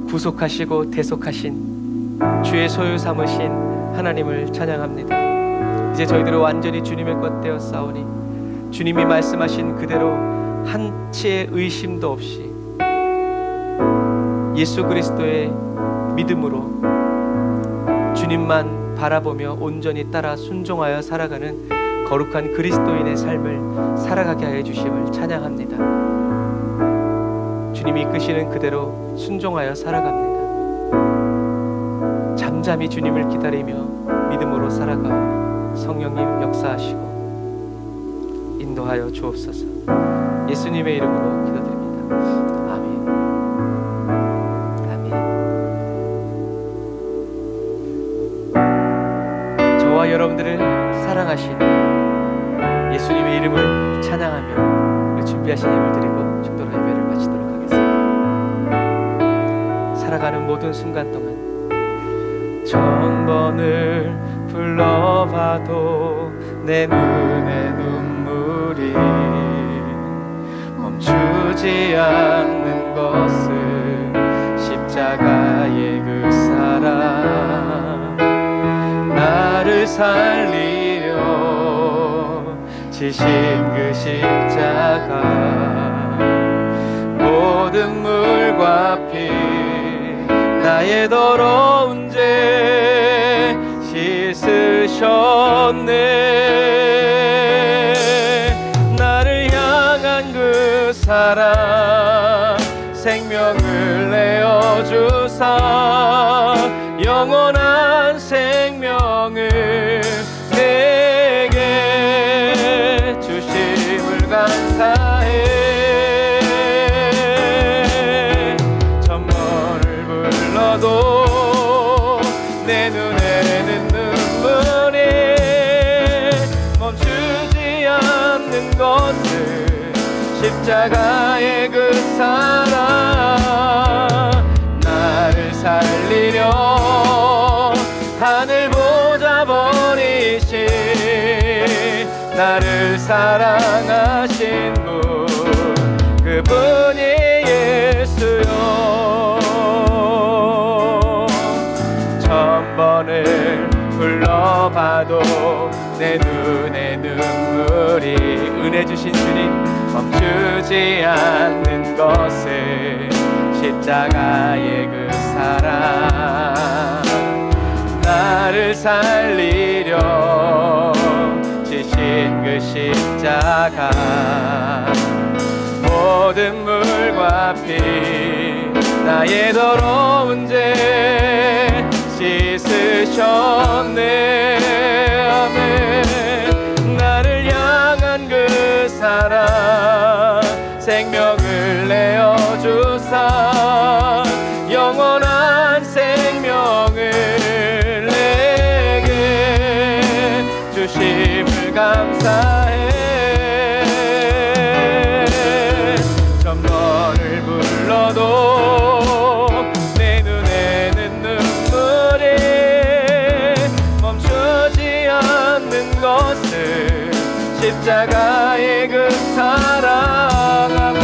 구속하시고 대속하신 주의 소유 삼으신 하나님을 찬양합니다. 이제 저희들은 완전히 주님의 것 되었사오니 주님이 말씀하신 그대로 한치의 의심도 없이 예수 그리스도의 믿음으로 주님만 바라보며 온전히 따라 순종하여 살아가는 거룩한 그리스도인의 삶을 살아가게 하여 주심을 찬양합니다. 주님이 이끄시는 그대로 순종하여 살아갑니다. 잠잠히 주님을 기다리며 믿음으로 살아가 성령님 역사하시고 인도하여 주옵소서. 예수님의 이름으로 기도드립니다. 아멘. 아멘. 저와 여러분들을 사랑하신 예수님의 이름을 찬양하며 준비하신 예물 드리고 축도로 예배를 마치도록 하겠습니다. 살아가는 모든 순간 동안 천번을 불러봐도 내 눈에 눈물이 멈추지 않는 것은 십자가의 그 사랑 나를 살리려 지신 그 십자가 모든 물과 피 나의 더러운 죄 씻으셨네. 나를 향한 그 사랑 생명을 내어주사 영원한 생명을 내게 주심을 감사해. 천번을 불러도 내 눈에는 눈물이 멈추지 않는 것은 십자가의 그 사랑 나를 살리려 하늘 보좌 버리신 나를 사랑하신 분 그분이 예수요. 천번을 불러봐도 내 눈에 눈물이 은혜 주신 주님 멈추지 않는 것을 십자가의 그 사랑 나를 살리려 지신 그 십자가 모든 물과 피 나의 더러운 죄 씻으셨네. 아멘. 나를 향한 그 사랑 생명을 내어주사 영원한 생명을 내게 주심을 감사해. 천번을 불러도 내 눈에는 눈물이 멈추지 않는 것은 십자가의 그 사랑함에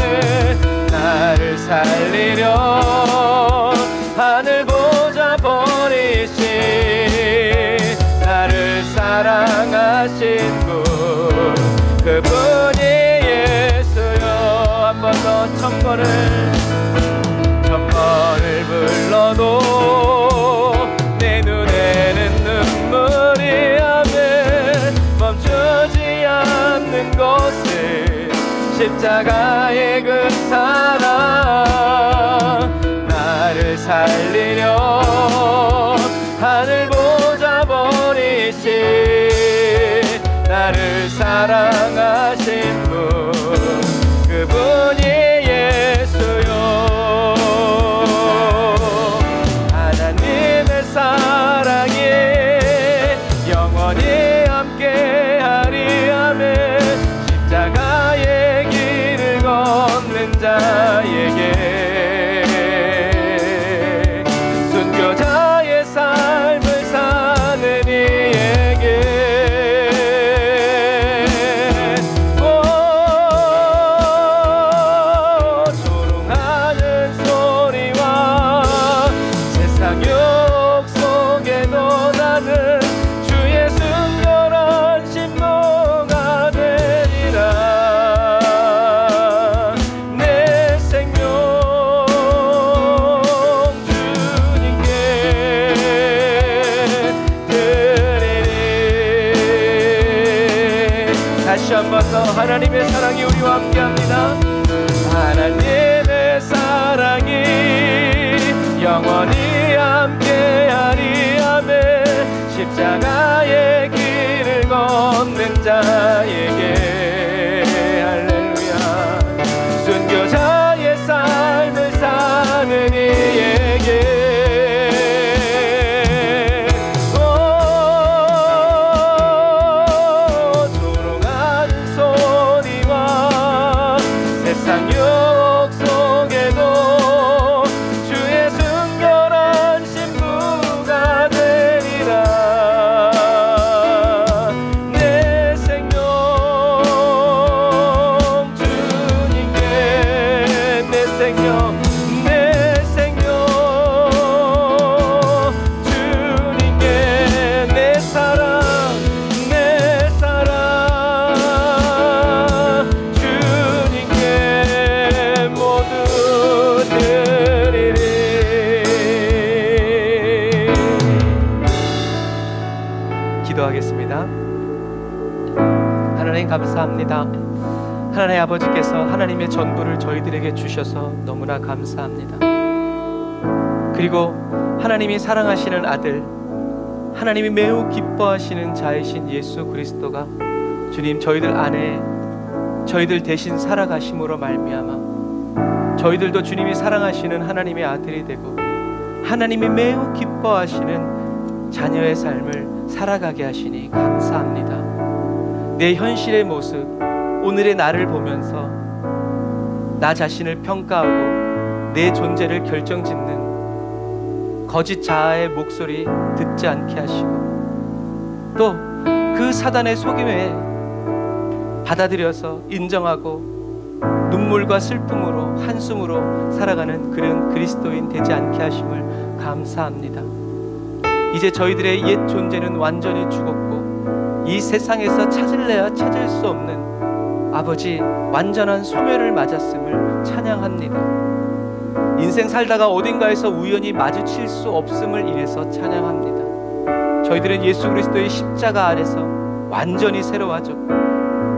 나를 살리려 하늘 보좌 버리신 나를 사랑하신 분 그분이 예수여. 한 번 더 천번 천번을 불러도 내 눈에는 눈물이 아멘 멈추지 않는 곳에 십자가의 그 사랑 나를 살리려 하늘 보좌 버리신 나를 사랑하신 분 그분이 예수요 하나님의 사랑이 영원히 함께하리 아멘 십자가의 길을 걷는 자에게 순교자의 삶을 사는 이에게 하나님의 사랑이 우리와 함께합니다. 하나님의 사랑이 영원히 함께하리 아멘 십자가의 길을 걷는 자에게 할렐루야 순교자의 삶을 사는 이에게 감사합니다. 하나님 아버지께서 하나님의 전부를 저희들에게 주셔서 너무나 감사합니다. 그리고 하나님이 사랑하시는 아들 하나님이 매우 기뻐하시는 자이신 예수 그리스도가 주님 저희들 안에 저희들 대신 살아가심으로 말미암아 저희들도 주님이 사랑하시는 하나님의 아들이 되고 하나님이 매우 기뻐하시는 자녀의 삶을 살아가게 하시니 감사합니다. 내 현실의 모습, 오늘의 나를 보면서 나 자신을 평가하고 내 존재를 결정짓는 거짓 자아의 목소리 듣지 않게 하시고 또 그 사단의 속임에 받아들여서 인정하고 눈물과 슬픔으로 한숨으로 살아가는 그런 그리스도인 되지 않게 하심을 감사합니다. 이제 저희들의 옛 존재는 완전히 죽었고 이 세상에서 찾을래야 찾을 수 없는 아버지 완전한 소멸을 맞았음을 찬양합니다. 인생 살다가 어딘가에서 우연히 마주칠 수 없음을 인해서 찬양합니다. 저희들은 예수 그리스도의 십자가 아래서 완전히 새로워졌고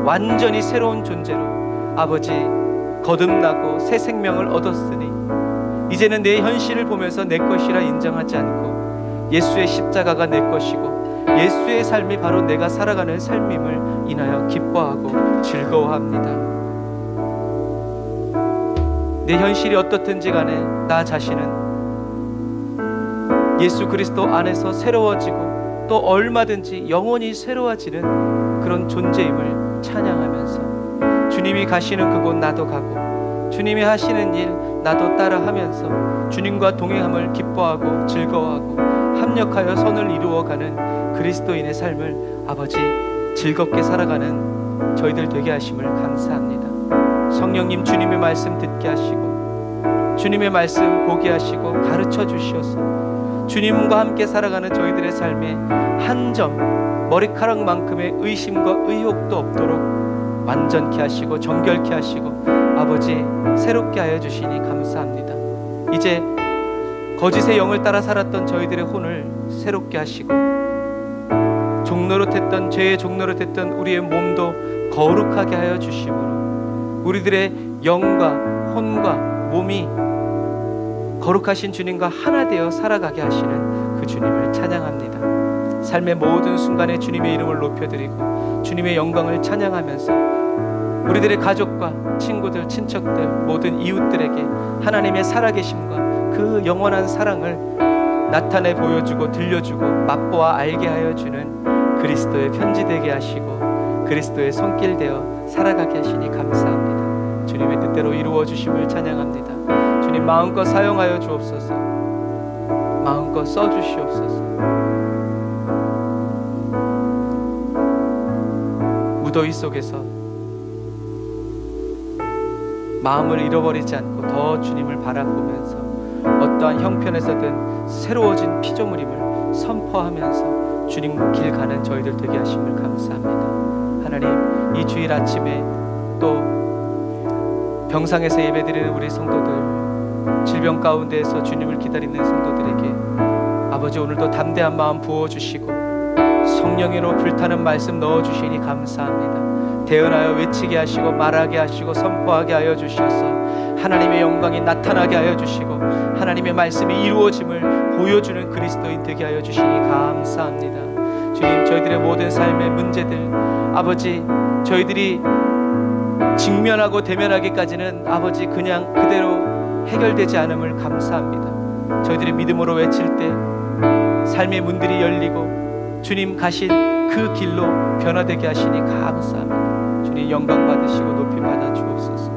완전히 새로운 존재로 아버지 거듭나고 새 생명을 얻었으니 이제는 내 현실을 보면서 내 것이라 인정하지 않고 예수의 십자가가 내 것이고 예수의 삶이 바로 내가 살아가는 삶임을 인하여 기뻐하고 즐거워합니다. 내 현실이 어떻든지 간에 나 자신은 예수 그리스도 안에서 새로워지고 또 얼마든지 영원히 새로워지는 그런 존재임을 찬양하면서 주님이 가시는 그곳 나도 가고 주님이 하시는 일 나도 따라하면서 주님과 동행함을 기뻐하고 즐거워하고 합력하여 선을 이루어가는 그리스도인의 삶을 아버지 즐겁게 살아가는 저희들 되게 하심을 감사합니다. 성령님 주님의 말씀 듣게 하시고 주님의 말씀 보게 하시고 가르쳐 주시옵소서. 주님과 함께 살아가는 저희들의 삶에 한 점 머리카락만큼의 의심과 의혹도 없도록 완전케 하시고 정결케 하시고 아버지 새롭게 하여 주시니 감사합니다. 이제 거짓의 영을 따라 살았던 저희들의 혼을 새롭게 하시고 종노릇했던 죄의 종노릇했던 우리의 몸도 거룩하게 하여 주심으로 우리들의 영과 혼과 몸이 거룩하신 주님과 하나 되어 살아가게 하시는 그 주님을 찬양합니다. 삶의 모든 순간에 주님의 이름을 높여드리고 주님의 영광을 찬양하면서 우리들의 가족과 친구들, 친척들, 모든 이웃들에게 하나님의 살아계심과 그 영원한 사랑을 나타내 보여주고 들려주고 맛보아 알게 하여 주는 그리스도의 편지 되게 하시고 그리스도의 손길 되어 살아가게 하시니 감사합니다. 주님의 뜻대로 이루어 주심을 찬양합니다. 주님 마음껏 사용하여 주옵소서. 마음껏 써주시옵소서. 무더위 속에서 마음을 잃어버리지 않고 더 주님을 바라보면서 어떠한 형편에서든 새로워진 피조물임을 선포하면서 주님 길 가는 저희들 되게 하심을 감사합니다. 하나님, 이 주일 아침에 또 병상에서 예배드리는 우리 성도들, 질병 가운데에서 주님을 기다리는 성도들에게 아버지 오늘도 담대한 마음 부어주시고 성령으로 불타는 말씀 넣어주시니 감사합니다. 대언하여 외치게 하시고 말하게 하시고 선포하게 하여 주셔서 하나님의 영광이 나타나게 하여 주시고 하나님의 말씀이 이루어짐을 보여주는 그리스도인 되게 하여 주시니 감사합니다. 주님, 저희들의 모든 삶의 문제들 아버지 저희들이 직면하고 대면하기까지는 아버지 그냥 그대로 해결되지 않음을 감사합니다. 저희들이 믿음으로 외칠 때 삶의 문들이 열리고 주님 가신 그 길로 변화되게 하시니 감사합니다. 주님 영광 받으시고 높임 받아 주옵소서.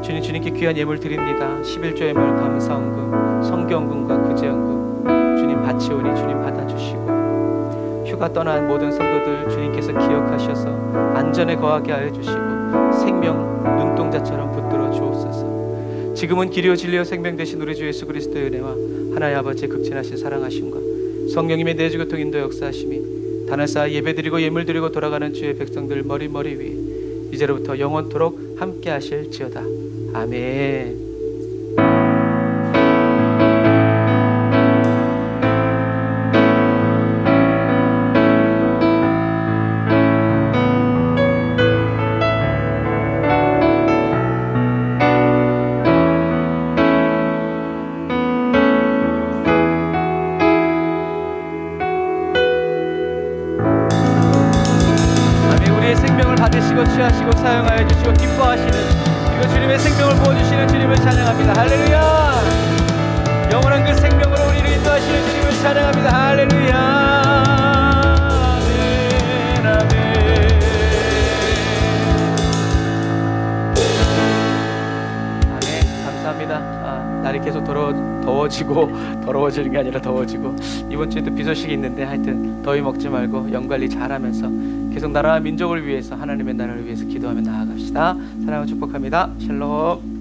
주님, 주님께 귀한 예물 드립니다. 11조 예물 감사헌금, 성경금과 구제헌금 주님 바치오니 주님 받아주시고 휴가 떠난 모든 성도들 주님께서 기억하셔서 안전에 거하게 하여 주시고 생명 눈동자처럼 붙들어 주옵소서. 지금은 길이요 진리요 생명 되신 우리 주 예수 그리스도의 은혜와 하나님 아버지의 극진하신 사랑하심과 성령님의 내주교통 인도 역사하심이 단을 쌓아 예배드리고 예물드리고 돌아가는 주의 백성들 머리 위에 이제로부터 영원토록 함께 하실지어다. 아멘. 취하시고 사용하여 주시고 기뻐하시는 그리고 주님의 생명을 부어주시는 주님을 찬양합니다. 할렐루야. 영원한 그 생명으로 우리를 인도하시는 주님을 찬양합니다. 할렐루야. 아멘, 아멘. 아멘. 감사합니다. 날이 계속 더워지고 더러워지는 게 아니라 더워지고 이번 주에도 비 소식이 있는데 하여튼 더위 먹지 말고 영 관리 잘하면서 계속 나라와 민족을 위해서 하나님의 나라를 위해서 기도하며 나아갑시다. 사랑하고 축복합니다. 샬롬.